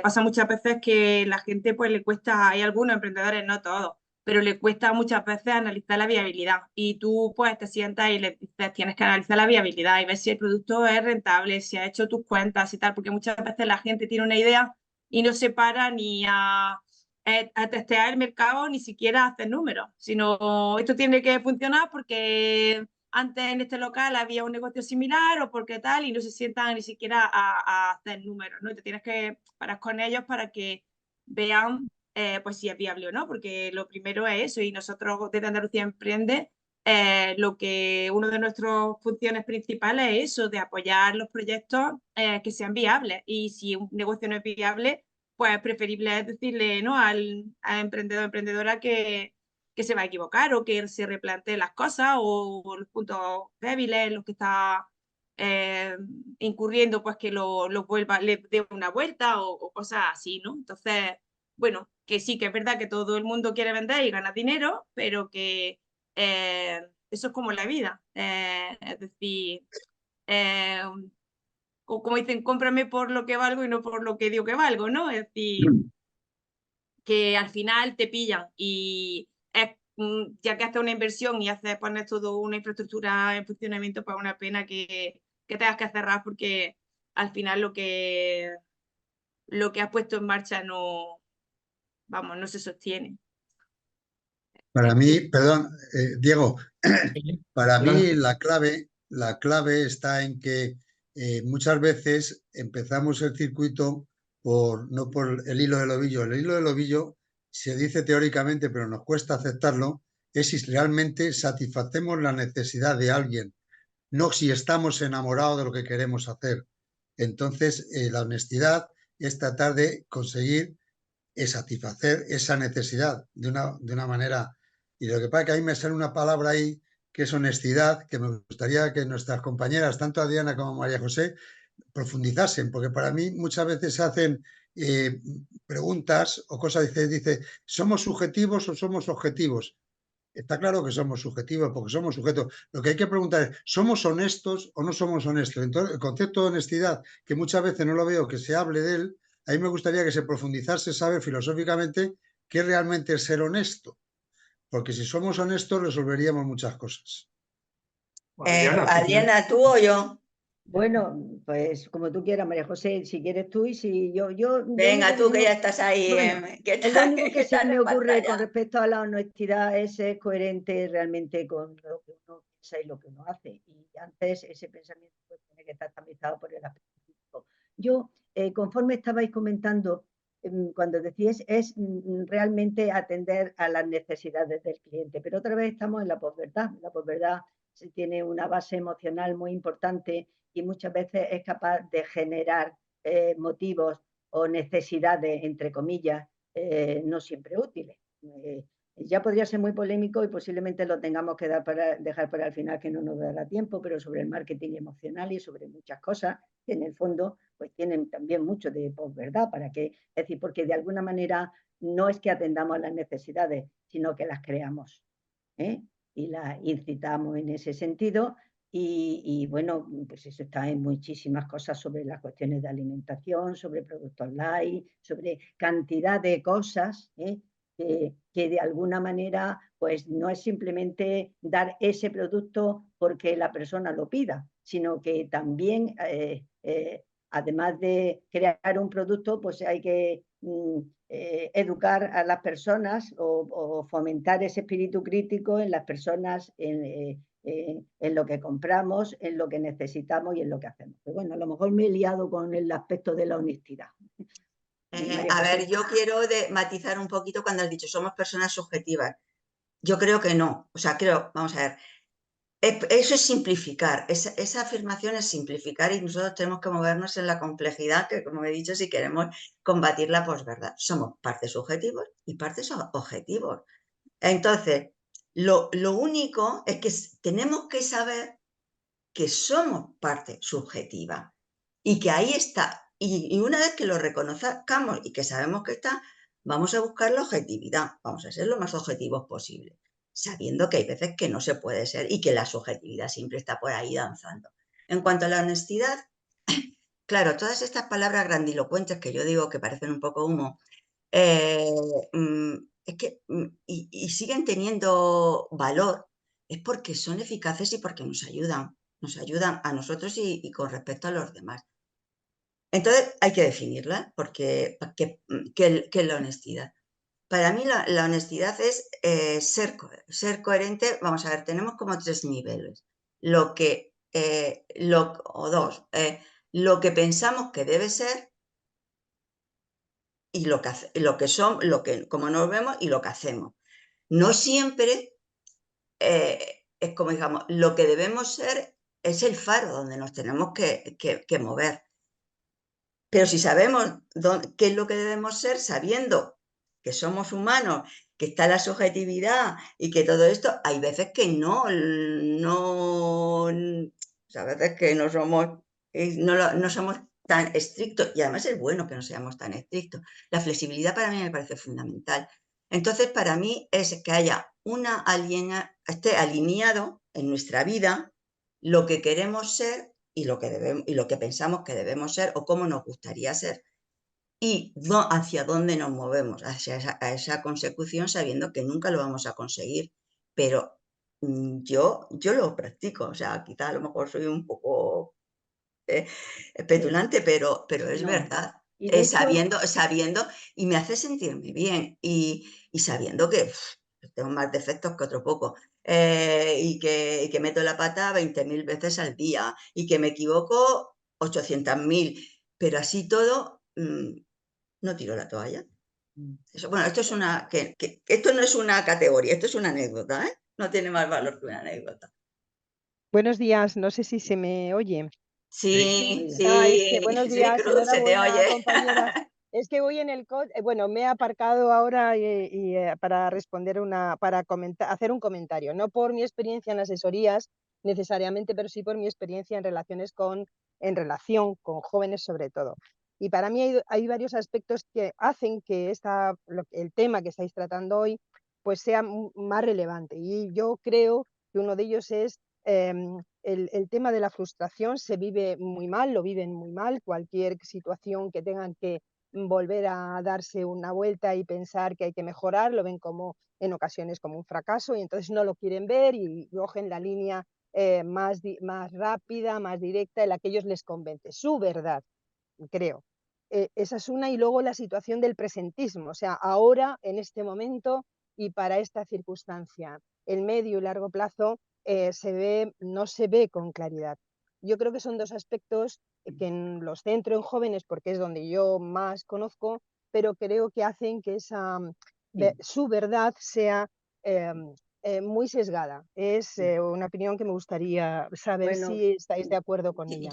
Pasa muchas veces que la gente pues le cuesta, hay algunos emprendedores, no todos, pero le cuesta muchas veces analizar la viabilidad y tú pues te sientas y le dices, tienes que analizar la viabilidad y ver si el producto es rentable, si has hecho tus cuentas y tal, porque muchas veces la gente tiene una idea y no se para ni a testear el mercado, ni siquiera a hacer números, sino esto tiene que funcionar porque antes en este local había un negocio similar o porque tal, y no se sientan ni siquiera a hacer números, ¿no? Y te tienes que parar con ellos para que vean pues si es viable o no, porque lo primero es eso, y nosotros desde Andalucía Emprende, lo que una de nuestras funciones principales es eso, de apoyar los proyectos que sean viables, y si un negocio no es viable, pues preferible es decirle, ¿no?, al emprendedor o emprendedora que se va a equivocar o que se replantee las cosas o los puntos débiles en los que está incurriendo, pues que lo vuelva, le dé una vuelta o cosas así, ¿no? Entonces, bueno, que sí, que es verdad que todo el mundo quiere vender y ganar dinero, pero que eso es como la vida. Es decir, como dicen, cómprame por lo que valgo y no por lo que digo que valgo, ¿no? Es decir, que al final te pillan y ya que haces una inversión y pones toda una infraestructura en funcionamiento, pues una pena que tengas que cerrar porque al final lo que has puesto en marcha no se sostiene. Para mí, perdón, Diego, para mí Adelante. la clave está en que muchas veces empezamos el circuito no por el hilo del ovillo. El hilo del ovillo se dice teóricamente, pero nos cuesta aceptarlo, es si realmente satisfacemos la necesidad de alguien, no si estamos enamorados de lo que queremos hacer. Entonces, la honestidad es tratar de conseguir satisfacer esa necesidad de una manera. Y lo que pasa es que a mí me sale una palabra ahí que es honestidad, que me gustaría que nuestras compañeras, tanto Adriana como María José, profundizasen, porque para mí muchas veces se hacen preguntas o cosas, dice, ¿somos subjetivos o somos objetivos? Está claro que somos subjetivos porque somos sujetos. Lo que hay que preguntar es, ¿somos honestos o no somos honestos? Entonces, el concepto de honestidad, que muchas veces no lo veo que se hable de él, a mí me gustaría que se profundizase, saber filosóficamente qué realmente es ser honesto. Porque si somos honestos, resolveríamos muchas cosas. Adriana, ¿tú o yo? Bueno, pues como tú quieras, María José, si quieres tú y si yo... Venga, tú que ya estás ahí. Bueno, lo único que se me ocurre con respecto a la honestidad es ser coherente realmente con lo que uno piensa y lo que uno hace. Y antes ese pensamiento pues, tiene que estar tamizado por el aspecto físico. Yo, conforme estabais comentando, cuando decíais es realmente atender a las necesidades del cliente. Pero otra vez estamos en la posverdad. La posverdad tiene una base emocional muy importante y muchas veces es capaz de generar motivos o necesidades, entre comillas, no siempre útiles. Ya podría ser muy polémico y posiblemente lo tengamos que dejar para el final, que no nos dará tiempo, pero sobre el marketing emocional y sobre muchas cosas que en el fondo pues tienen también mucho de posverdad, para que, es decir, porque de alguna manera no es que atendamos las necesidades, sino que las creamos y las incitamos en ese sentido. Y bueno, pues eso está en muchísimas cosas sobre las cuestiones de alimentación, sobre productos light, sobre cantidad de cosas que de alguna manera pues no es simplemente dar ese producto porque la persona lo pida, sino que también además de crear un producto, pues hay que educar a las personas o fomentar ese espíritu crítico en las personas, en lo que compramos, en lo que necesitamos y en lo que hacemos. Pero bueno, a lo mejor me he liado con el aspecto de la honestidad. A ver, yo quiero matizar un poquito cuando has dicho somos personas subjetivas. Yo creo que no. O sea, vamos a ver, eso es simplificar. Esa afirmación es simplificar y nosotros tenemos que movernos en la complejidad que, como he dicho, si queremos combatir la posverdad. Somos partes subjetivos y partes objetivos. Entonces, lo único es que tenemos que saber que somos parte subjetiva y que ahí está. Y una vez que lo reconozcamos y que sabemos que está, vamos a buscar la objetividad, vamos a ser lo más objetivos posible, sabiendo que hay veces que no se puede ser y que la subjetividad siempre está por ahí danzando. En cuanto a la honestidad, claro, todas estas palabras grandilocuentes que yo digo que parecen un poco humo, es que, y siguen teniendo valor, es porque son eficaces y porque nos ayudan a nosotros y con respecto a los demás. Entonces hay que definirla, porque ¿qué es la honestidad? Para mí la honestidad es ser coherente. Vamos a ver, tenemos como 3 niveles. Lo que pensamos que debe ser y como nos vemos y lo que hacemos. No siempre es como, digamos, lo que debemos ser es el faro donde nos tenemos que mover. Pero si sabemos qué es lo que debemos ser, sabiendo que somos humanos, que está la subjetividad y que todo esto, hay veces que a veces que no somos tan estrictos, y además es bueno que no seamos tan estrictos. La flexibilidad para mí me parece fundamental. Entonces, para mí es que haya esté alineado en nuestra vida lo que queremos ser y lo que pensamos que debemos ser o cómo nos gustaría ser y hacia dónde nos movemos, hacia esa consecución, sabiendo que nunca lo vamos a conseguir, pero yo lo practico. O sea, quizá a lo mejor soy un poco petulante, pero es No. verdad. Y de hecho, Sabiendo, y me hace sentirme bien, y sabiendo que tengo más defectos que otro poco, y que meto la pata 20.000 veces al día, y que me equivoco 800.000, pero así todo, no tiro la toalla. Eso, bueno, esto es esto no es una categoría, esto es una anécdota, ¿eh? No tiene más valor que una anécdota. Buenos días, no sé si se me oye. Sí, Buenos sí, días, Cruz, se te enhorabuena, oye. compañera. Es que voy en el coche, bueno, me he aparcado ahora para responder para hacer un comentario, no por mi experiencia en asesorías necesariamente, pero sí por mi experiencia en relación con jóvenes sobre todo. Y para mí hay varios aspectos que hacen que el tema que estáis tratando hoy pues sea más relevante. Y yo creo que uno de ellos es el tema de la frustración. Se vive muy mal, lo viven muy mal, cualquier situación que tengan que volver a darse una vuelta y pensar que hay que mejorar, lo ven en ocasiones como un fracaso y entonces no lo quieren ver y cogen la línea más rápida, más directa, en la que ellos les convence. Su verdad, creo. Esa es una, y luego la situación del presentismo, o sea, ahora, en este momento y para esta circunstancia, el medio y largo plazo no se ve con claridad. Yo creo que son dos aspectos que en los centro en jóvenes, porque es donde yo más conozco, pero creo que hacen que su verdad sea muy sesgada. Es una opinión que me gustaría saber bueno, si estáis de acuerdo con ella.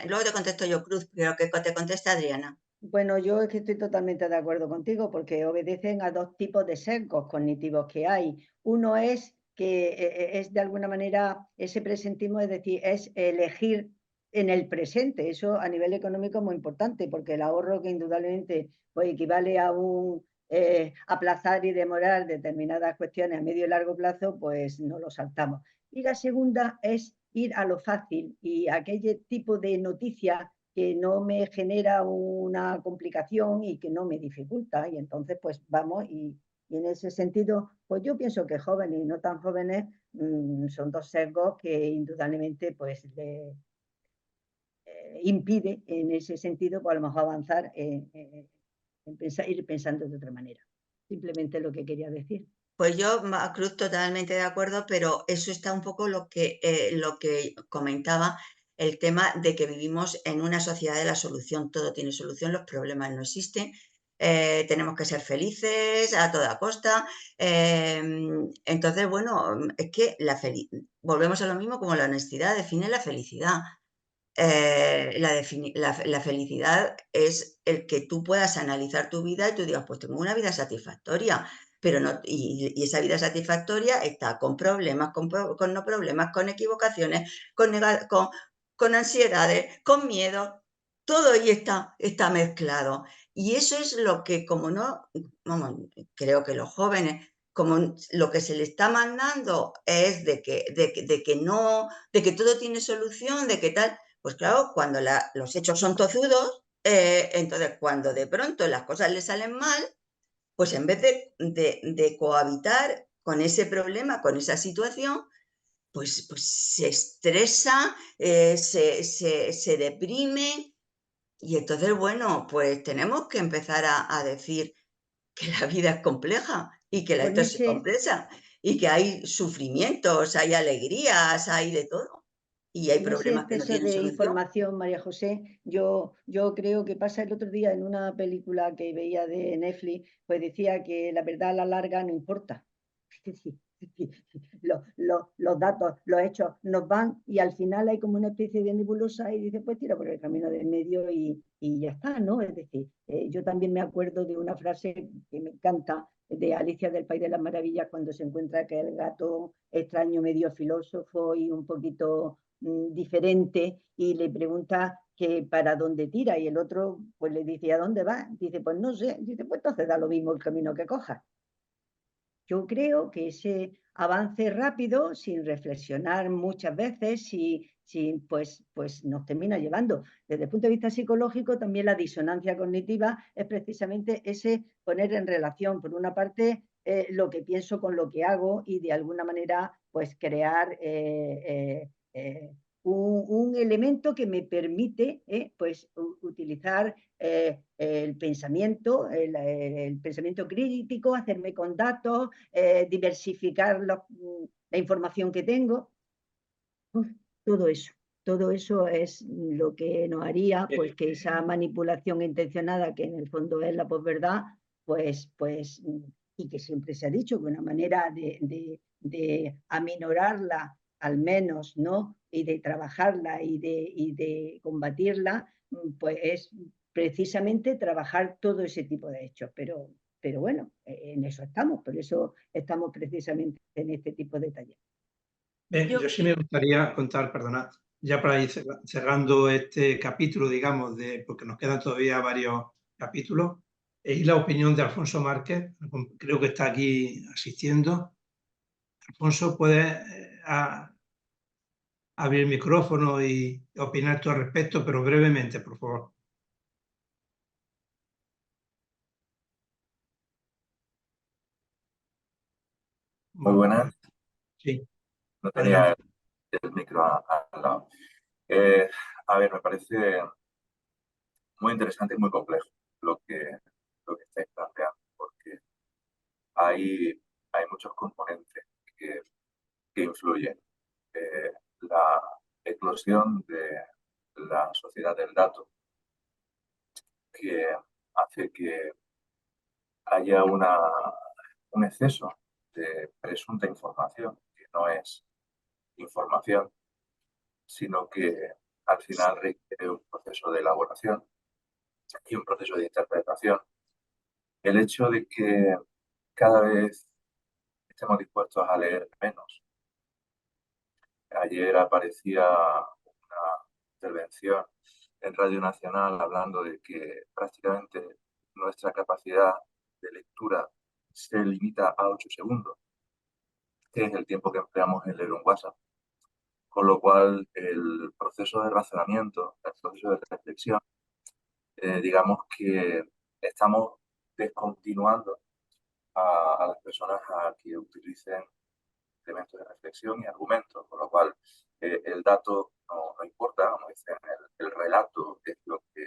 Luego te contesto yo, Cruz, pero que te conteste Adriana. bueno, yo es que estoy totalmente de acuerdo contigo porque obedecen a dos tipos de sesgos cognitivos que hay. Uno es que es de alguna manera ese presentismo, es decir, es elegir en el presente. Eso a nivel económico es muy importante porque el ahorro, que indudablemente pues, equivale a un aplazar y demorar determinadas cuestiones a medio y largo plazo, pues no lo saltamos. Y la segunda es ir a lo fácil y aquel tipo de noticias que no me genera una complicación y que no me dificulta. Y entonces, pues vamos, y en ese sentido, pues yo pienso que jóvenes y no tan jóvenes son dos sesgos que indudablemente pues le impide en ese sentido, pues a lo mejor avanzar en ir pensando de otra manera. Simplemente lo que quería decir. Pues yo, Cruz, totalmente de acuerdo, pero eso está un poco lo que comentaba, el tema de que vivimos en una sociedad de la solución. Todo tiene solución, los problemas no existen, tenemos que ser felices a toda costa. Entonces, bueno, es que volvemos a lo mismo, como la honestidad define la felicidad. La felicidad es el que tú puedas analizar tu vida y tú digas, pues tengo una vida satisfactoria, pero no, y esa vida satisfactoria está con problemas, con no problemas, con equivocaciones, con ansiedades, con miedo, todo ahí está mezclado. Y eso es lo que, como no, vamos, creo que los jóvenes, como lo que se le está mandando es de que no, de que todo tiene solución, de que tal. Pues claro, cuando los hechos son tozudos, entonces cuando de pronto las cosas le salen mal, pues en vez de cohabitar con ese problema, con esa situación, pues se estresa, se deprime, y entonces, bueno, pues tenemos que empezar a decir que la vida es compleja y que la vida es compleja y que hay sufrimientos, hay alegrías, hay de todo. Y hay Con ese problemas que no exceso tienen de solución. información, María José, yo creo que pasa el otro día en una película que veía de Netflix, pues decía que la verdad a la larga no importa. Los datos, los hechos nos van y al final hay como una especie de nebulosa y dice, pues tira por el camino del medio y ya está, ¿no? Es decir, yo también me acuerdo de una frase que me encanta de Alicia del País de las Maravillas cuando se encuentra que el gato extraño, medio filósofo y un poquito diferente y le pregunta que para dónde tira y el otro pues le dice ¿a dónde va? Dice pues no sé, dice pues entonces da lo mismo el camino que cojas. Yo creo que ese avance rápido, sin reflexionar muchas veces, pues nos termina llevando. Desde el punto de vista psicológico, también la disonancia cognitiva es precisamente ese poner en relación, por una parte, lo que pienso con lo que hago y de alguna manera, pues crear un elemento que me permite pues, utilizar el pensamiento crítico, hacerme con datos, diversificar la información que tengo. Todo eso es lo que nos haría pues, que esa manipulación intencionada, que en el fondo es la posverdad, pues, y que siempre se ha dicho que una manera de aminorarla, al menos, ¿no? Y de trabajarla y de combatirla, pues es precisamente trabajar todo ese tipo de hechos. Pero bueno, en eso estamos, por eso estamos precisamente en este tipo de talleres. Yo sí me gustaría contar, perdonad, ya para ir cerrando este capítulo, digamos, porque nos quedan todavía varios capítulos, y la opinión de Alfonso Márquez, creo que está aquí asistiendo. Alfonso, ¿puedes abrir el micrófono y opinar tú al respecto, pero brevemente, por favor? Muy buenas. Sí. No tenía el micro al lado. A ver, me parece muy interesante y muy complejo lo que estáis planteando, porque hay muchos componentes que influyen. La eclosión de la sociedad del dato, que hace que haya un exceso de presunta información, que no es información, sino que al final requiere un proceso de elaboración y un proceso de interpretación. El hecho de que cada vez estemos dispuestos a leer menos. Ayer aparecía una intervención en Radio Nacional hablando de que prácticamente nuestra capacidad de lectura se limita a 8 segundos, que es el tiempo que empleamos en leer un WhatsApp. Con lo cual, el proceso de razonamiento, el proceso de reflexión, digamos que estamos descontinuando a las personas a que utilicen elementos de reflexión y argumentos, con lo cual el dato no importa, como dicen, el relato es lo que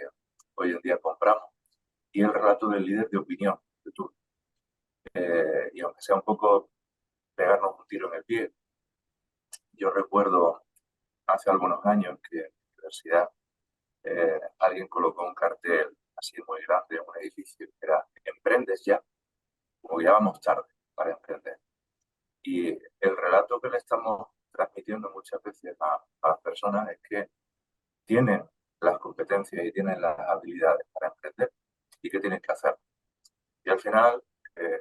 hoy en día compramos, y el relato del líder de opinión, de turno. Y aunque sea un poco pegarnos un tiro en el pie, yo recuerdo hace algunos años que en la universidad alguien colocó un cartel así muy grande en un edificio que era "Emprendes ya", como que ya vamos tarde para emprender. Y el relato que le estamos transmitiendo muchas veces a las personas es que tienen las competencias y tienen las habilidades para emprender y que tienen que hacer. Y al final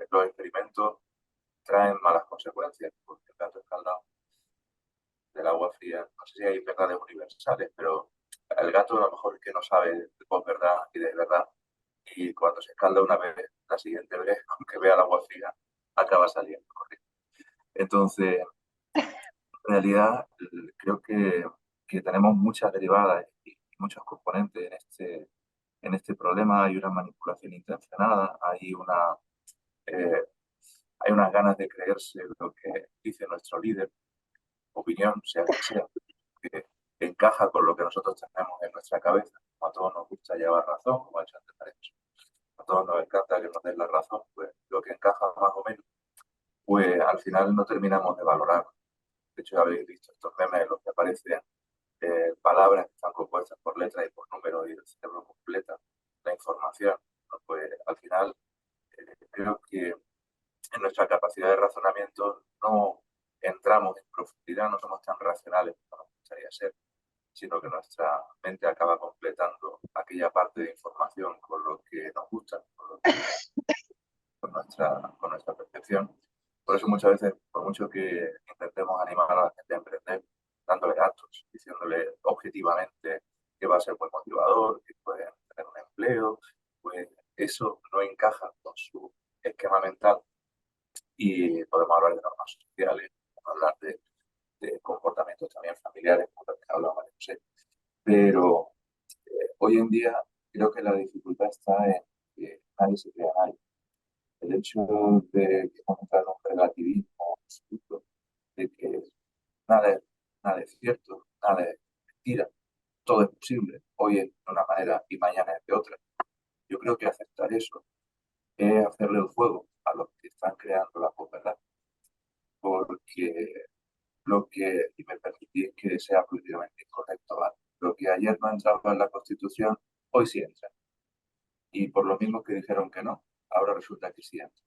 los experimentos traen malas consecuencias, porque el gato escaldado del agua fría, no sé si hay verdades universales, pero el gato a lo mejor es que no sabe de posverdad y de verdad, y cuando se escalda una vez, la siguiente vez, aunque vea el agua fría, acaba saliendo corriendo. Entonces, en realidad, creo que tenemos muchas derivadas y muchos componentes en este problema. Hay una manipulación intencionada, hay unas ganas de creerse lo que dice nuestro líder, opinión, sea quien sea, que encaja con lo que nosotros tenemos en nuestra cabeza. A todos nos gusta llevar razón, como ha dicho antes María. A todos nos encanta que nos den la razón, pues lo que encaja más o menos, pues al final no terminamos de valorar. De hecho, habéis visto estos memes en los que aparecen palabras que están compuestas por letras y por números y el cerebro completa la información. Pues al final creo que en nuestra capacidad de razonamiento no entramos en profundidad, no somos tan racionales como nos gustaría ser, sino que nuestra mente acaba completando aquella parte de información con lo que nos gusta, con nuestra percepción. Por eso muchas veces, por mucho que intentemos animar a la gente a emprender, dándole datos, diciéndole objetivamente que va a ser muy motivador, que pueden tener un empleo, pues eso no encaja con su esquema mental, y podemos hablar de normas sociales, podemos hablar de comportamientos también familiares, como lo que hablaba María José. Pero hoy en día creo que la dificultad está en que nadie se crea a nadie. El hecho de que hemos entrado en un relativismo absoluto, de que nada es cierto, nada es mentira. Todo es posible. Hoy es de una manera y mañana es de otra. Yo creo que aceptar eso es hacerle el juego a los que están creando la posverdad. Porque y me permitís que sea políticamente incorrecto, ¿vale? Lo que ayer no entraba en la Constitución, hoy sí entra. Y por lo mismo que dijeron que no, ahora resulta que sí entra.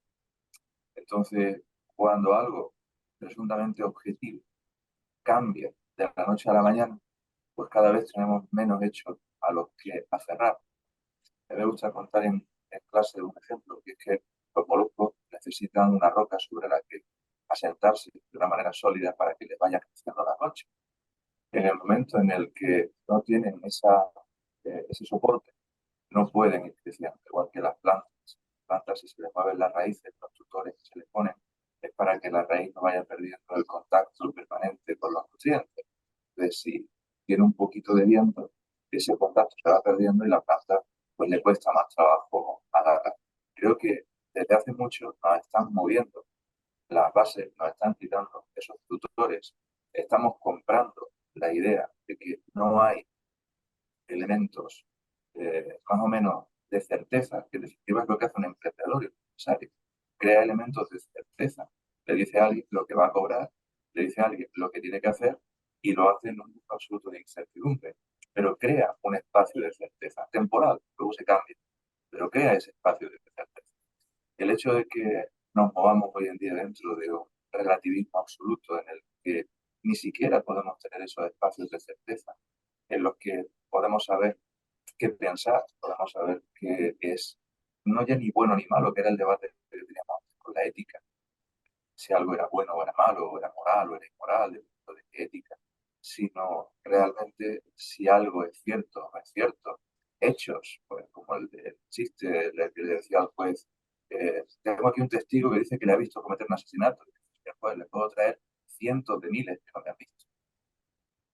Entonces, cuando algo presuntamente objetivo cambia de la noche a la mañana, pues cada vez tenemos menos hechos a los que aferrar. Me gusta contar en clase un ejemplo, que es que los moluscos necesitan una roca sobre la que asentarse de una manera sólida para que les vaya creciendo la noche. En el momento en el que no tienen ese soporte, no pueden ir creciendo, igual que las plantas. Las plantas, si se les mueven las raíces, los tutores que se les ponen, es para que la raíz no vaya perdiendo el contacto permanente con los nutrientes. Entonces, si tiene un poquito de viento, ese contacto se va perdiendo y la planta pues le cuesta más trabajo agarrar. Creo que desde hace mucho nos están moviendo las bases, nos están quitando esos tutores, estamos comprando la idea de que no hay elementos más o menos de certeza, que en definitiva es lo que hace un emprendedor y un empresario. Crea elementos de certeza. Le dice a alguien lo que va a cobrar, le dice a alguien lo que tiene que hacer y lo hace en un mundo absoluto de incertidumbre. Pero crea un espacio de certeza temporal, luego se cambia, pero crea ese espacio de certeza. El hecho de que nos movamos hoy en día dentro de un relativismo absoluto en el que ni siquiera podemos tener esos espacios de certeza, en los que podemos saber qué pensar, podemos saber qué es, no ya ni bueno ni malo, que era el debate que teníamos con la ética, si algo era bueno o era malo, o era moral o era inmoral, de ética, sino realmente si algo es cierto o no es cierto. Hechos, pues, como el chiste que le decía al juez, tengo aquí un testigo que dice que le ha visto cometer un asesinato, y al juez le puedo traer cientos de miles que no me han visto.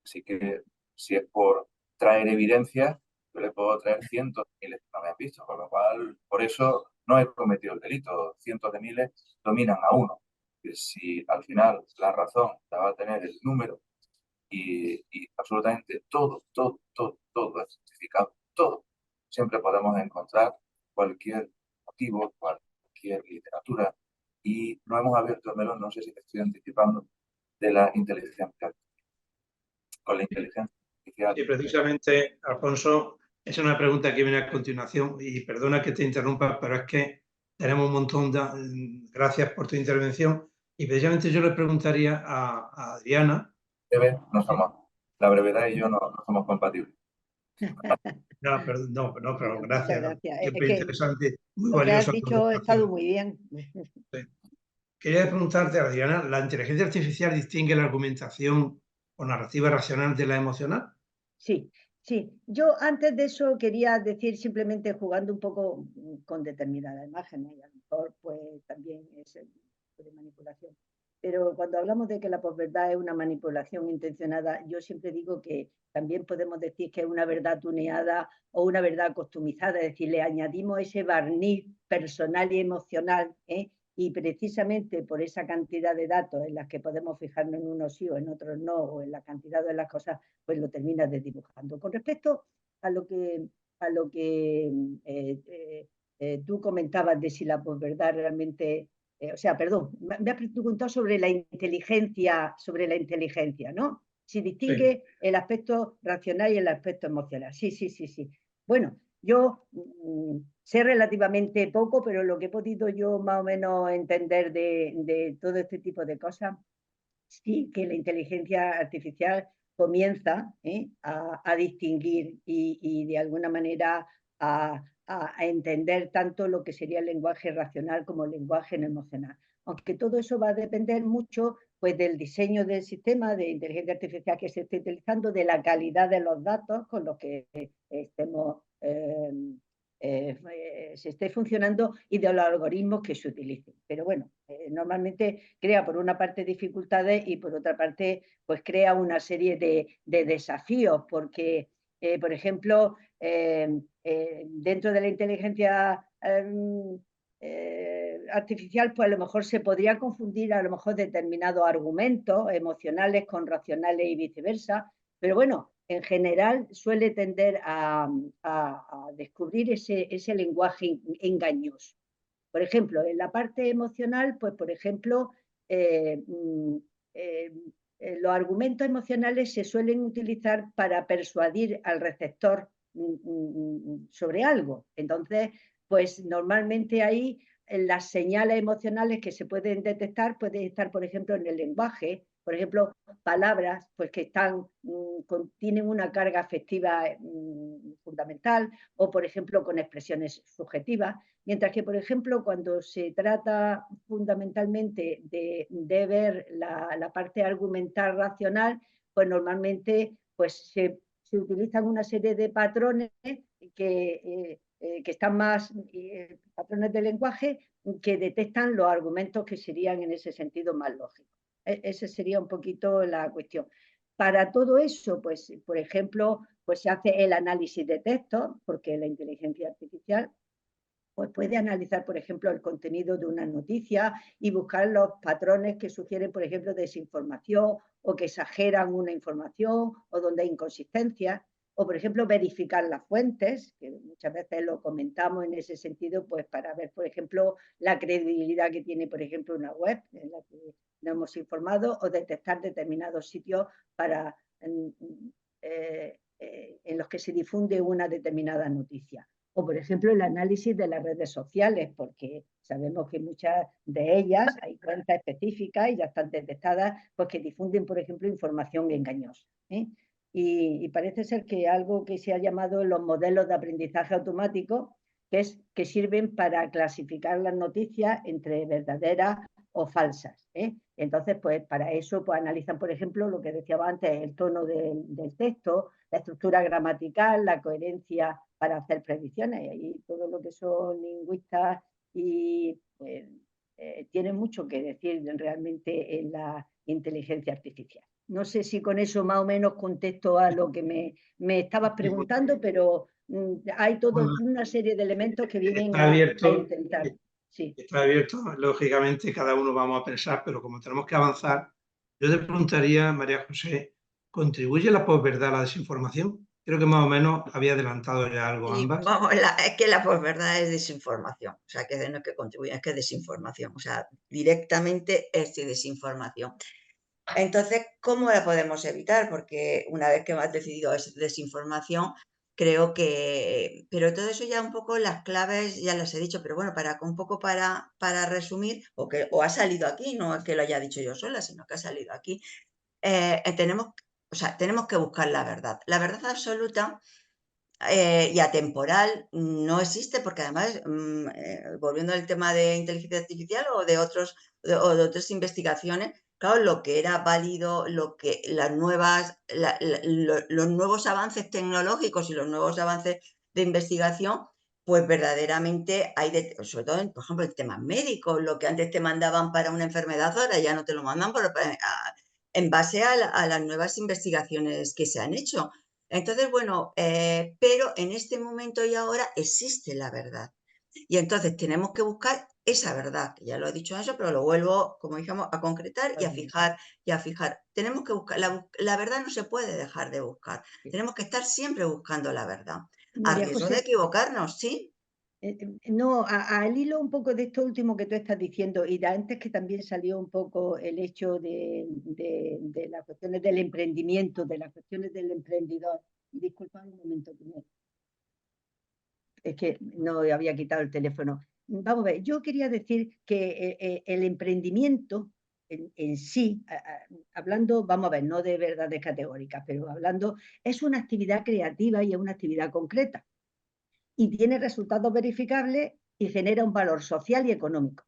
Así que si es por traer evidencia, yo le puedo traer cientos de miles que no me han visto, con lo cual, por eso no he cometido el delito. Cientos de miles dominan a uno. Que si al final la razón la va a tener el número y absolutamente todo es justificado, todo. Siempre podemos encontrar cualquier motivo, cualquier literatura y no hemos abierto el melón, no sé si te estoy anticipando, de la inteligencia artificial. Con la inteligencia artificial. Y precisamente, Alfonso, es una pregunta que viene a continuación y perdona que te interrumpa, pero es que tenemos un montón de... Gracias por tu intervención y precisamente yo le preguntaría a Adriana. La brevedad y yo no somos compatibles. No, pero gracias. Gracias. Siempre es interesante, muy lo que has valioso. dicho ha estado muy bien. Sí. Quería preguntarte, Adriana, ¿la inteligencia artificial distingue la argumentación o narrativa racional de la emocional? Sí, sí. Yo antes de eso quería decir simplemente jugando un poco con determinadas imágenes, y a lo mejor pues también es de manipulación. Pero cuando hablamos de que la posverdad es una manipulación intencionada, yo siempre digo que también podemos decir que es una verdad tuneada o una verdad customizada, es decir, le añadimos ese barniz personal y emocional, y precisamente por esa cantidad de datos en las que podemos fijarnos en unos sí o en otros no, o en la cantidad de las cosas, pues lo terminas desdibujando. Con respecto a lo que tú comentabas de si la posverdad realmente... o sea, perdón, me has preguntado sobre la inteligencia, ¿no? Si distingue el aspecto racional y el aspecto emocional. Sí. Bueno, yo sé relativamente poco, pero lo que he podido yo más o menos entender de todo este tipo de cosas, sí que la inteligencia artificial comienza a distinguir y de alguna manera a entender tanto lo que sería el lenguaje racional como el lenguaje no emocional. Aunque todo eso va a depender mucho pues, del diseño del sistema de inteligencia artificial que se esté utilizando, de la calidad de los datos con los que estemos se esté funcionando y de los algoritmos que se utilicen. Pero bueno, normalmente crea por una parte dificultades y por otra parte pues crea una serie de desafíos porque, por ejemplo, dentro de la inteligencia artificial, pues a lo mejor se podría confundir a lo mejor determinados argumentos emocionales con racionales y viceversa, pero bueno, en general suele tender a descubrir ese lenguaje engañoso. Por ejemplo, en la parte emocional, pues por ejemplo, los argumentos emocionales se suelen utilizar para persuadir al receptor sobre algo. Entonces, pues normalmente ahí las señales emocionales que se pueden detectar pueden estar, por ejemplo, en el lenguaje, por ejemplo, palabras pues, que tienen una carga afectiva fundamental, o por ejemplo con expresiones subjetivas, mientras que, por ejemplo, cuando se trata fundamentalmente de ver la parte argumental racional, pues normalmente pues, se utilizan una serie de patrones que están más, patrones de lenguaje que detectan los argumentos que serían en ese sentido más lógicos. Esa sería un poquito la cuestión. Para todo eso, pues, por ejemplo, pues se hace el análisis de texto, porque la inteligencia artificial pues puede analizar, por ejemplo, el contenido de una noticia y buscar los patrones que sugieren, por ejemplo, desinformación o que exageran una información o donde hay inconsistencias. O, por ejemplo, verificar las fuentes, que muchas veces lo comentamos en ese sentido, pues para ver, por ejemplo, la credibilidad que tiene, por ejemplo, una web en la que nos hemos informado, o detectar determinados sitios para, en los que se difunde una determinada noticia. O, por ejemplo, el análisis de las redes sociales, porque sabemos que muchas de ellas hay cuentas específicas y ya están detectadas, pues que difunden, por ejemplo, información engañosa. Y parece ser que algo que se ha llamado los modelos de aprendizaje automático, que sirven para clasificar las noticias entre verdaderas o falsas. Entonces, pues para eso pues, analizan, por ejemplo, lo que decía antes, el tono del texto, la estructura gramatical, la coherencia para hacer predicciones, y todo lo que son lingüistas y tienen mucho que decir realmente en la inteligencia artificial. No sé si con eso más o menos contesto a lo que me estabas preguntando, pero hay toda una serie de elementos que vienen a intentar. Sí. Está abierto, lógicamente cada uno vamos a pensar, pero como tenemos que avanzar, yo te preguntaría, María José, ¿contribuye la posverdad a la desinformación? Creo que más o menos había adelantado ya algo ambas. Vamos, es que la posverdad es desinformación, o sea, que no es que contribuye, es que es desinformación, o sea, directamente es desinformación. Entonces, ¿cómo la podemos evitar? Porque una vez que has decidido es desinformación, creo que, pero todo eso ya un poco las claves ya las he dicho, pero bueno, un poco para resumir, o ha salido aquí, no es que lo haya dicho yo sola, sino que ha salido aquí, tenemos que buscar la verdad absoluta y atemporal no existe, porque además, volviendo al tema de inteligencia artificial o de otras investigaciones, claro, lo que era válido, los nuevos avances tecnológicos y los nuevos avances de investigación, pues verdaderamente hay, sobre todo, por ejemplo, el tema médico, lo que antes te mandaban para una enfermedad, ahora ya no te lo mandan en base a las nuevas investigaciones que se han hecho. Entonces, bueno, pero en este momento y ahora existe la verdad. Y entonces tenemos que buscar esa verdad, que ya lo he dicho eso, pero lo vuelvo, como dijimos, a concretar y a fijar. Tenemos que buscar, la verdad no se puede dejar de buscar. Tenemos que estar siempre buscando la verdad. A riesgo de equivocarnos, ¿sí? No, al hilo un poco de esto último que tú estás diciendo, y de antes que también salió un poco el hecho de las cuestiones del emprendimiento, de las cuestiones del emprendedor. Disculpa un momento, es que no había quitado el teléfono. Vamos a ver, yo quería decir que el emprendimiento en sí, hablando, vamos a ver, no de verdades categóricas, pero hablando, es una actividad creativa y es una actividad concreta. Y tiene resultados verificables y genera un valor social y económico.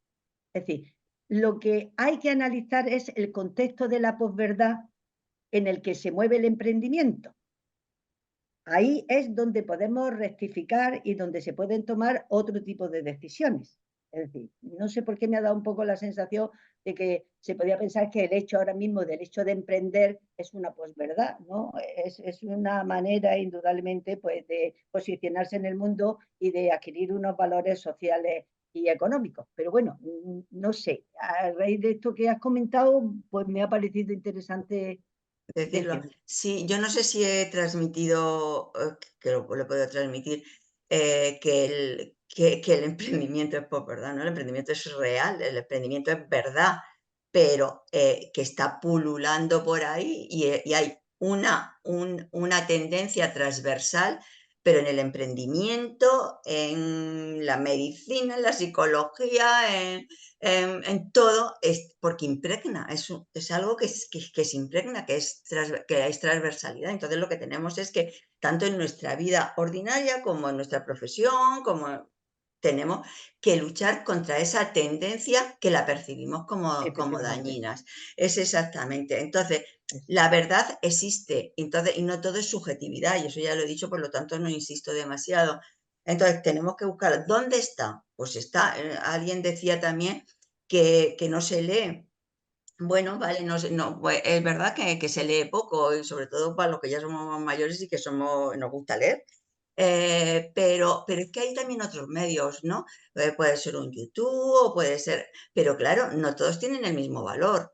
Es decir, lo que hay que analizar es el contexto de la posverdad en el que se mueve el emprendimiento. Ahí es donde podemos rectificar y donde se pueden tomar otro tipo de decisiones. Es decir, no sé por qué me ha dado un poco la sensación de que se podía pensar que el hecho ahora mismo del hecho de emprender es una posverdad, ¿no? Es una manera indudablemente pues, de posicionarse en el mundo y de adquirir unos valores sociales y económicos. Pero bueno, no sé, a raíz de esto que has comentado, pues me ha parecido interesante decirlo. Déjeme. Sí, yo no sé si he transmitido, que lo puedo transmitir, que el emprendimiento es pop, ¿verdad? ¿No? El emprendimiento es real, el emprendimiento es verdad, pero que está pululando por ahí y hay una tendencia transversal, pero en el emprendimiento, en la medicina, en la psicología, en todo, es porque impregna, es algo que se impregna, que es transversalidad. Entonces lo que tenemos es que tanto en nuestra vida ordinaria como en nuestra profesión, tenemos que luchar contra esa tendencia que la percibimos como Efectivamente. dañinas. Es exactamente. Entonces, la verdad existe, entonces, y no todo es subjetividad, y eso ya lo he dicho, por lo tanto no insisto demasiado. Entonces, tenemos que buscar, ¿dónde está? Pues está, alguien decía también que no se lee. Bueno, vale, no, pues, es verdad que se lee poco, y sobre todo para los que ya somos mayores y que nos gusta leer. Pero es que hay también otros medios, ¿no? Puede ser un YouTube o puede ser, pero claro, no todos tienen el mismo valor,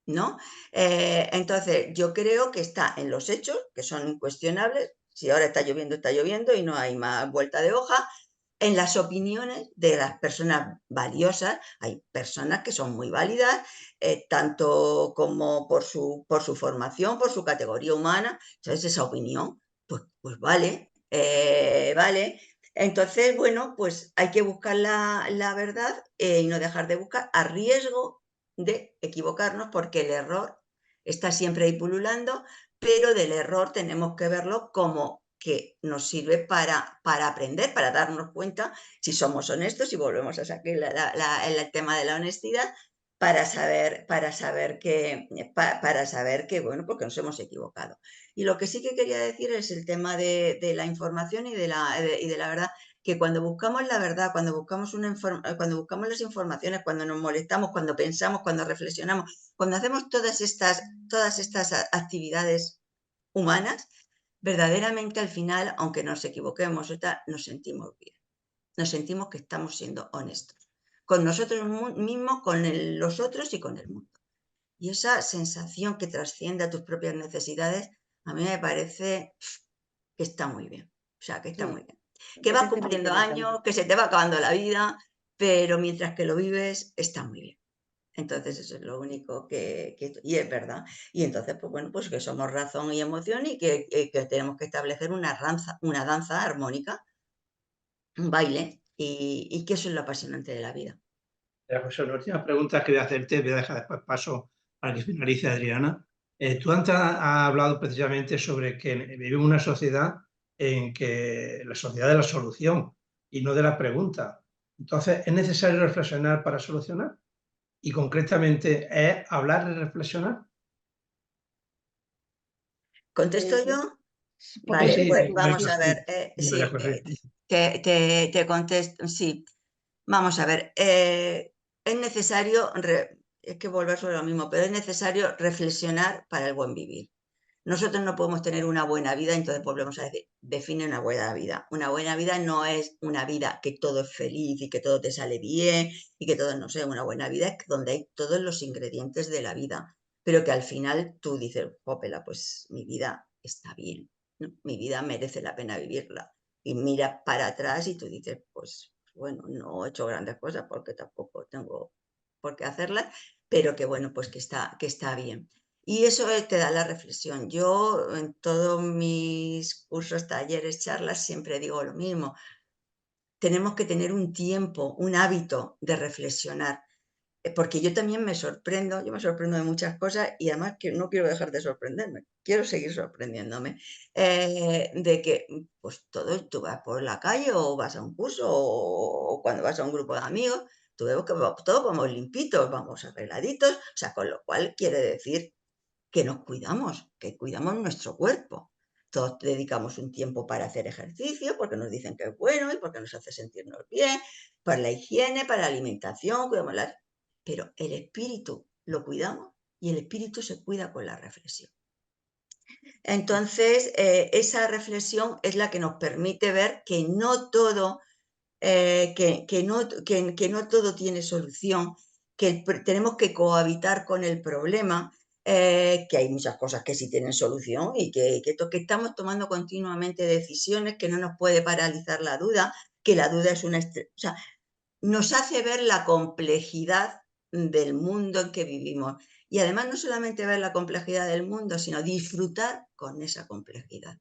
¿no? Entonces, yo creo que está en los hechos, que son incuestionables. Si ahora está lloviendo y no hay más vuelta de hoja. En las opiniones de las personas valiosas, hay personas que son muy válidas, tanto como por su formación, por su categoría humana. Entonces, esa opinión, pues vale, vale. Entonces, bueno, pues hay que buscar la verdad y no dejar de buscar a riesgo de equivocarnos, porque el error está siempre ahí pululando, pero del error tenemos que verlo como que nos sirve para aprender, para darnos cuenta si somos honestos, y volvemos a sacar el tema de la honestidad, para saber que, bueno, porque nos hemos equivocado. Y lo que sí que quería decir es el tema de la información y de la verdad, que cuando buscamos la verdad, cuando buscamos las informaciones, cuando nos molestamos, cuando pensamos, cuando reflexionamos, cuando hacemos todas estas actividades humanas, verdaderamente al final, aunque nos equivoquemos, nos sentimos bien. Nos sentimos que estamos siendo honestos con nosotros mismos, con los otros y con el mundo. Y esa sensación que trasciende a tus propias necesidades, a mí me parece que está muy bien. O sea, que está muy bien. Que vas cumpliendo años, que se te va acabando la vida, pero mientras que lo vives, está muy bien. Entonces eso es lo único y es verdad. Y entonces, pues bueno, pues que somos razón y emoción, y que tenemos que establecer una danza armónica, un baile, y que eso es lo apasionante de la vida. José, la última pregunta que voy a hacerte, voy a dejar después paso para que finalice Adriana. Tú antes has hablado precisamente sobre que vivimos en una sociedad en que la sociedad de la solución y no de la pregunta. Entonces, ¿es necesario reflexionar para solucionar? Y concretamente, ¿es hablar y reflexionar? ¿Contesto yo? Porque Vale, Sí, pues María vamos a José, ver. María Sí, José. te contesto. Sí, vamos a ver. Es necesario, es que volver sobre lo mismo, pero es necesario reflexionar para el buen vivir. Nosotros no podemos tener una buena vida, entonces volvemos a decir, define una buena vida. Una buena vida no es una vida que todo es feliz y que todo te sale bien y que todo, no sé, una buena vida es donde hay todos los ingredientes de la vida, pero que al final tú dices, pópela, pues mi vida está bien, ¿no? Mi vida merece la pena vivirla. Y miras para atrás y tú dices, pues bueno, no he hecho grandes cosas porque tampoco tengo por qué hacerlas, pero que bueno, pues que está bien. Y eso te da la reflexión. Yo en todos mis cursos, talleres, charlas, siempre digo lo mismo. Tenemos que tener un tiempo, un hábito de reflexionar, porque yo también yo me sorprendo de muchas cosas, y además que no quiero dejar de sorprenderme, quiero seguir sorprendiéndome, de que pues tú vas por la calle o vas a un curso o cuando vas a un grupo de amigos, tú ves que todos vamos limpitos, vamos arregladitos, o sea, con lo cual quiere decir que nos cuidamos, que cuidamos nuestro cuerpo. Todos dedicamos un tiempo para hacer ejercicio, porque nos dicen que es bueno y porque nos hace sentirnos bien, para la higiene, para la alimentación, pero el espíritu lo cuidamos, y el espíritu se cuida con la reflexión. Entonces, esa reflexión es la que nos permite ver que no todo, que no todo tiene solución, que tenemos que cohabitar con el problema, que hay muchas cosas que sí tienen solución y que estamos tomando continuamente decisiones, que no nos puede paralizar la duda, que la duda es una... O sea, nos hace ver la complejidad del mundo en que vivimos. Y además no solamente ver la complejidad del mundo, sino disfrutar con esa complejidad.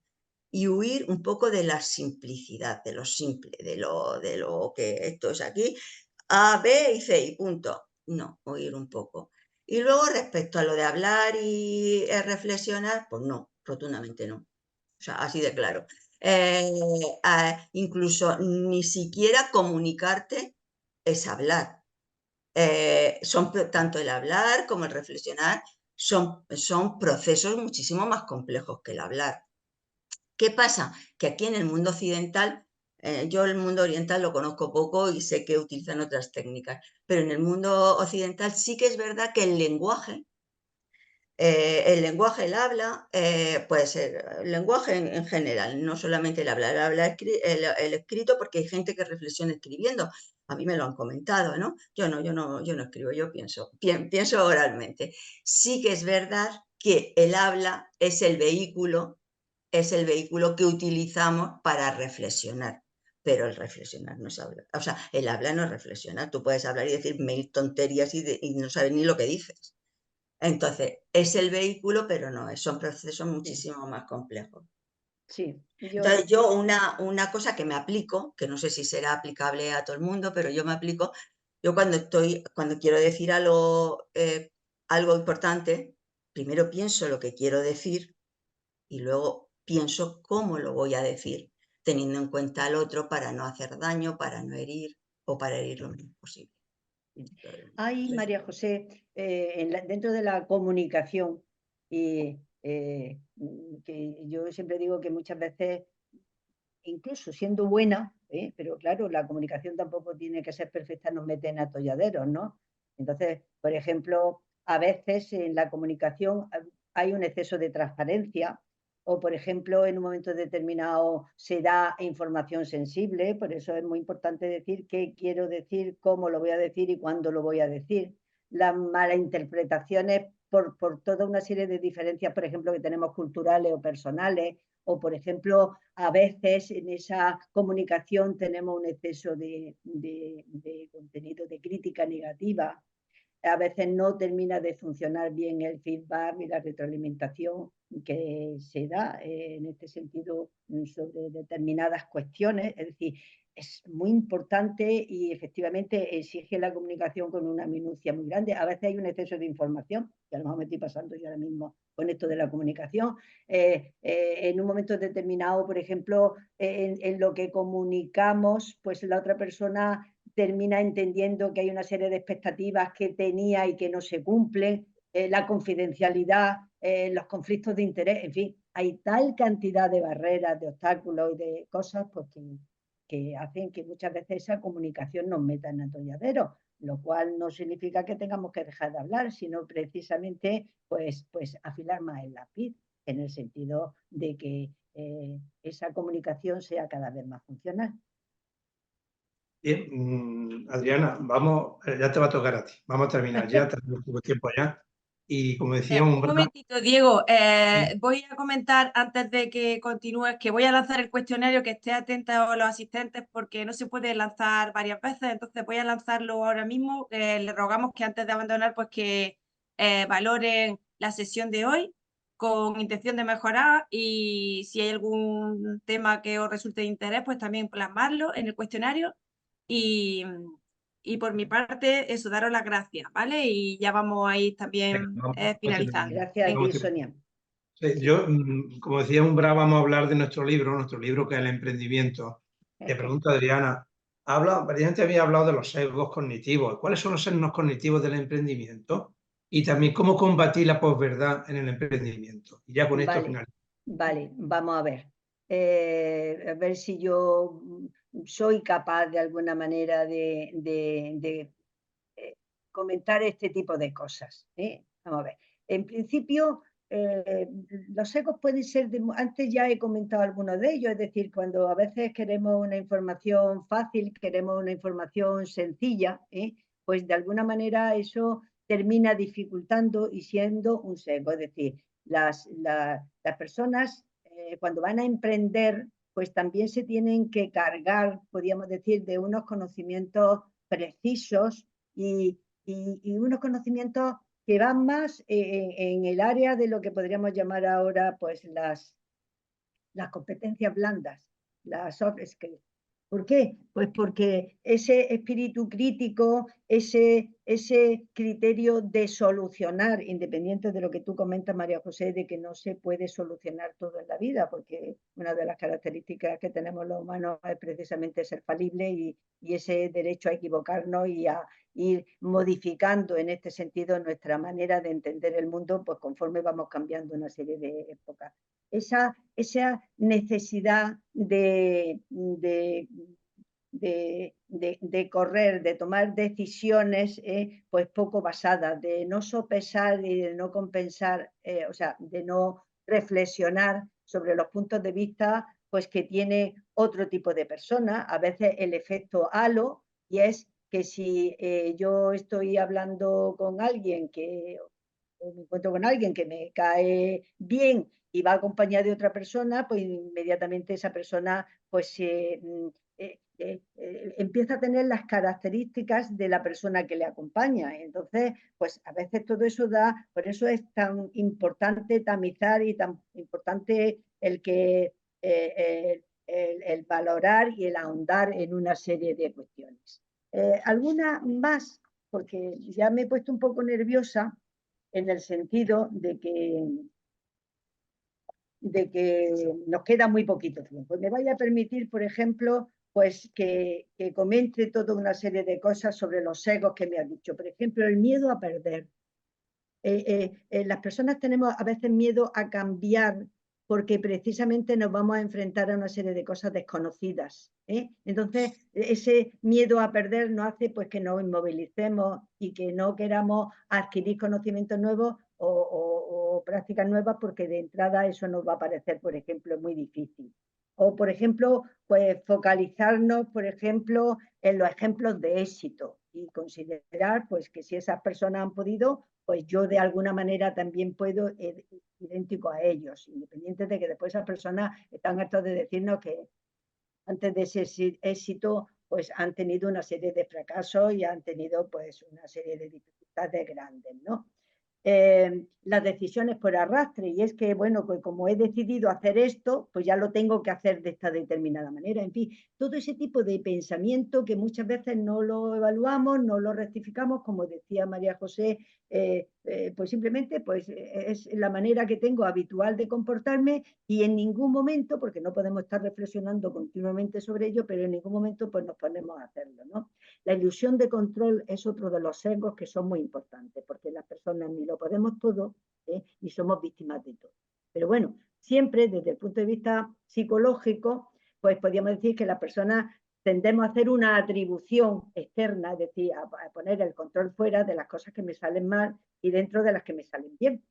Y huir un poco de la simplicidad, de lo simple, de lo que esto es aquí, A, B y C y punto. No, huir un poco. Y luego respecto a lo de hablar y reflexionar, pues no, rotundamente no. O sea, así de claro. Incluso ni siquiera comunicarte es hablar. Tanto el hablar como el reflexionar son procesos muchísimo más complejos que el hablar. ¿Qué pasa? Que aquí en el mundo occidental, yo el mundo oriental lo conozco poco y sé que utilizan otras técnicas, pero en el mundo occidental sí que es verdad que el lenguaje, el habla, puede ser el lenguaje en general, no solamente el habla, el escrito, porque hay gente que reflexiona escribiendo. A mí me lo han comentado, ¿no? Yo no escribo, yo pienso oralmente. Sí que es verdad que el habla es el vehículo que utilizamos para reflexionar. Pero el reflexionar no es hablar. O sea, el habla no es reflexionar. Tú puedes hablar y decir mil tonterías y no sabes ni lo que dices. Entonces, es el vehículo, pero no, son procesos muchísimo más complejos. Sí, Entonces, yo una cosa que me aplico, que no sé si será aplicable a todo el mundo, pero yo me aplico, yo cuando quiero decir algo importante, primero pienso lo que quiero decir y luego pienso cómo lo voy a decir, teniendo en cuenta al otro para no hacer daño, para no herir o para herir lo menos posible. Hay, María José, dentro de la comunicación, y que yo siempre digo que muchas veces, incluso siendo buena, pero claro, la comunicación tampoco tiene que ser perfecta, nos mete en atolladeros, ¿no? Entonces, por ejemplo, a veces en la comunicación hay un exceso de transparencia, o por ejemplo, en un momento determinado se da información sensible, por eso es muy importante decir qué quiero decir, cómo lo voy a decir y cuándo lo voy a decir. Las malas interpretaciones por toda una serie de diferencias, por ejemplo, que tenemos culturales o personales, o por ejemplo, a veces en esa comunicación tenemos un exceso de contenido de crítica negativa. A veces no termina de funcionar bien el feedback y la retroalimentación que se da en este sentido sobre determinadas cuestiones. Es decir, es muy importante y efectivamente exige la comunicación con una minucia muy grande. A veces hay un exceso de información, que a lo mejor me estoy pasando yo ahora mismo con esto de la comunicación. En un momento determinado, por ejemplo, en lo que comunicamos, pues la otra persona termina entendiendo que hay una serie de expectativas que tenía y que no se cumplen, la confidencialidad, los conflictos de interés, en fin, hay tal cantidad de barreras, de obstáculos y de cosas pues, que hacen que muchas veces esa comunicación nos meta en atolladero, lo cual no significa que tengamos que dejar de hablar, sino precisamente pues afilar más el lápiz, en el sentido de que esa comunicación sea cada vez más funcional. Bien, Adriana, vamos, ya te va a tocar a ti. Vamos a terminar ya, tenemos poco tiempo ya. Y como decía Un momentito, Diego, voy a comentar antes de que continúes que voy a lanzar el cuestionario, que esté atenta a los asistentes porque no se puede lanzar varias veces, entonces voy a lanzarlo ahora mismo. Le rogamos que antes de abandonar pues que valoren la sesión de hoy con intención de mejorar y si hay algún tema que os resulte de interés pues también plasmarlo en el cuestionario y por mi parte eso, daros las gracias, ¿vale? Y ya vamos a ir también finalizando. Gracias a ti, Sonia. Sí, yo, como decía Umbra, vamos a hablar de nuestro libro que es El emprendimiento. Te pregunto, Adriana, Variante había hablado de los sesgos cognitivos. ¿Cuáles son los sesgos cognitivos del emprendimiento? Y también cómo combatir la posverdad en el emprendimiento. Y ya con esto finalizo. Vale, vamos a ver. A ver si yo soy capaz de alguna manera de comentar este tipo de cosas. Vamos a ver. En principio, los sesgos pueden ser, antes ya he comentado algunos de ellos, es decir, cuando a veces queremos una información fácil, queremos una información sencilla, pues de alguna manera eso termina dificultando y siendo un sesgo. Es decir, las personas cuando van a emprender, pues también se tienen que cargar, podríamos decir, de unos conocimientos precisos y unos conocimientos que van más en el área de lo que podríamos llamar ahora pues las competencias blandas, las soft skills. ¿Por qué? Pues porque ese espíritu crítico, ese criterio de solucionar, independiente de lo que tú comentas, María José, de que no se puede solucionar todo en la vida, porque una de las características que tenemos los humanos es precisamente ser falible y ese derecho a equivocarnos y a ir modificando en este sentido nuestra manera de entender el mundo, pues conforme vamos cambiando una serie de épocas. Esa necesidad de correr, de tomar decisiones pues poco basadas, de no sopesar y de no compensar, o sea, de no reflexionar sobre los puntos de vista pues que tiene otro tipo de persona, a veces el efecto halo, y es que si yo estoy hablando con alguien me encuentro con alguien que me cae bien y va acompañada de otra persona, pues inmediatamente esa persona pues empieza a tener las características de la persona que le acompaña. Entonces, pues a veces todo eso da, por eso es tan importante tamizar y tan importante el que el valorar y el ahondar en una serie de cuestiones. ¿Alguna más? Porque ya me he puesto un poco nerviosa en el sentido de que nos queda muy poquito tiempo. Me vaya a permitir, por ejemplo, pues que comente toda una serie de cosas sobre los sesgos que me has dicho. Por ejemplo, el miedo a perder. Las personas tenemos a veces miedo a cambiar porque precisamente nos vamos a enfrentar a una serie de cosas desconocidas. Entonces, ese miedo a perder nos hace pues, que nos inmovilicemos y que no queramos adquirir conocimientos nuevos o prácticas nuevas porque de entrada eso nos va a parecer, por ejemplo, muy difícil. O, por ejemplo, pues focalizarnos, por ejemplo, en los ejemplos de éxito y considerar pues, que si esas personas han podido, pues yo de alguna manera también puedo ir idéntico a ellos, independiente de que después esas personas están hartas de decirnos que antes de ese éxito pues han tenido una serie de fracasos y han tenido pues una serie de dificultades grandes, ¿no? Las decisiones por arrastre, y es que, bueno, pues como he decidido hacer esto, pues ya lo tengo que hacer de esta determinada manera. En fin, todo ese tipo de pensamiento que muchas veces no lo evaluamos, no lo rectificamos, como decía María José, pues simplemente pues, es la manera que tengo habitual de comportarme y en ningún momento, porque no podemos estar reflexionando continuamente sobre ello, pero en ningún momento pues nos ponemos a hacerlo, ¿no? La ilusión de control es otro de los sesgos que son muy importantes, porque las personas ni lo podemos todo y somos víctimas de todo. Pero bueno, siempre desde el punto de vista psicológico, pues podríamos decir que las personas tendemos a hacer una atribución externa, es decir, a poner el control fuera de las cosas que me salen mal y dentro de las que me salen bien.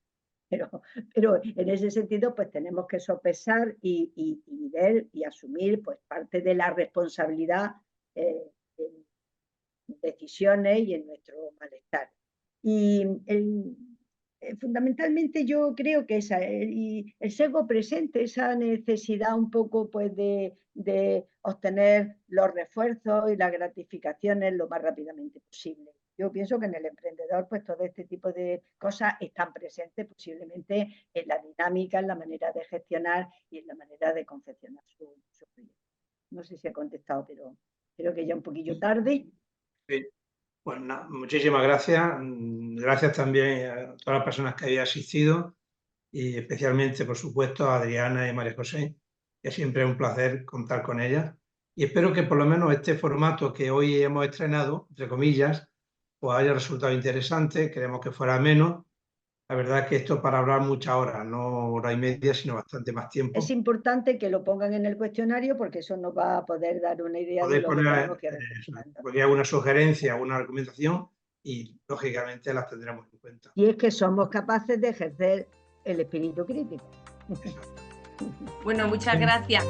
Pero en ese sentido, pues tenemos que sopesar y ver y asumir pues parte de la responsabilidad en decisiones y en nuestro malestar. Y fundamentalmente yo creo que el sesgo presente, esa necesidad un poco pues de obtener los refuerzos y las gratificaciones lo más rápidamente posible. Yo pienso que en el emprendedor pues todo este tipo de cosas están presentes posiblemente en la dinámica, en la manera de gestionar y en la manera de confeccionar su proyecto. No sé si he contestado, pero creo que ya un poquillo tarde. Sí. Pues nada, muchísimas gracias. Gracias también a todas las personas que hayan asistido y especialmente, por supuesto, a Adriana y María José, que siempre es un placer contar con ellas. Y espero que por lo menos este formato que hoy hemos estrenado, entre comillas, pues haya resultado interesante. Queremos que fuera menos. La verdad es que esto para hablar muchas horas, no hora y media, sino bastante más tiempo. Es importante que lo pongan en el cuestionario porque eso nos va a poder dar una idea de lo que tenemos que reflexionar. Porque hay una sugerencia, una argumentación y, lógicamente, las tendremos en cuenta. Y es que somos capaces de ejercer el espíritu crítico. Bueno, muchas gracias.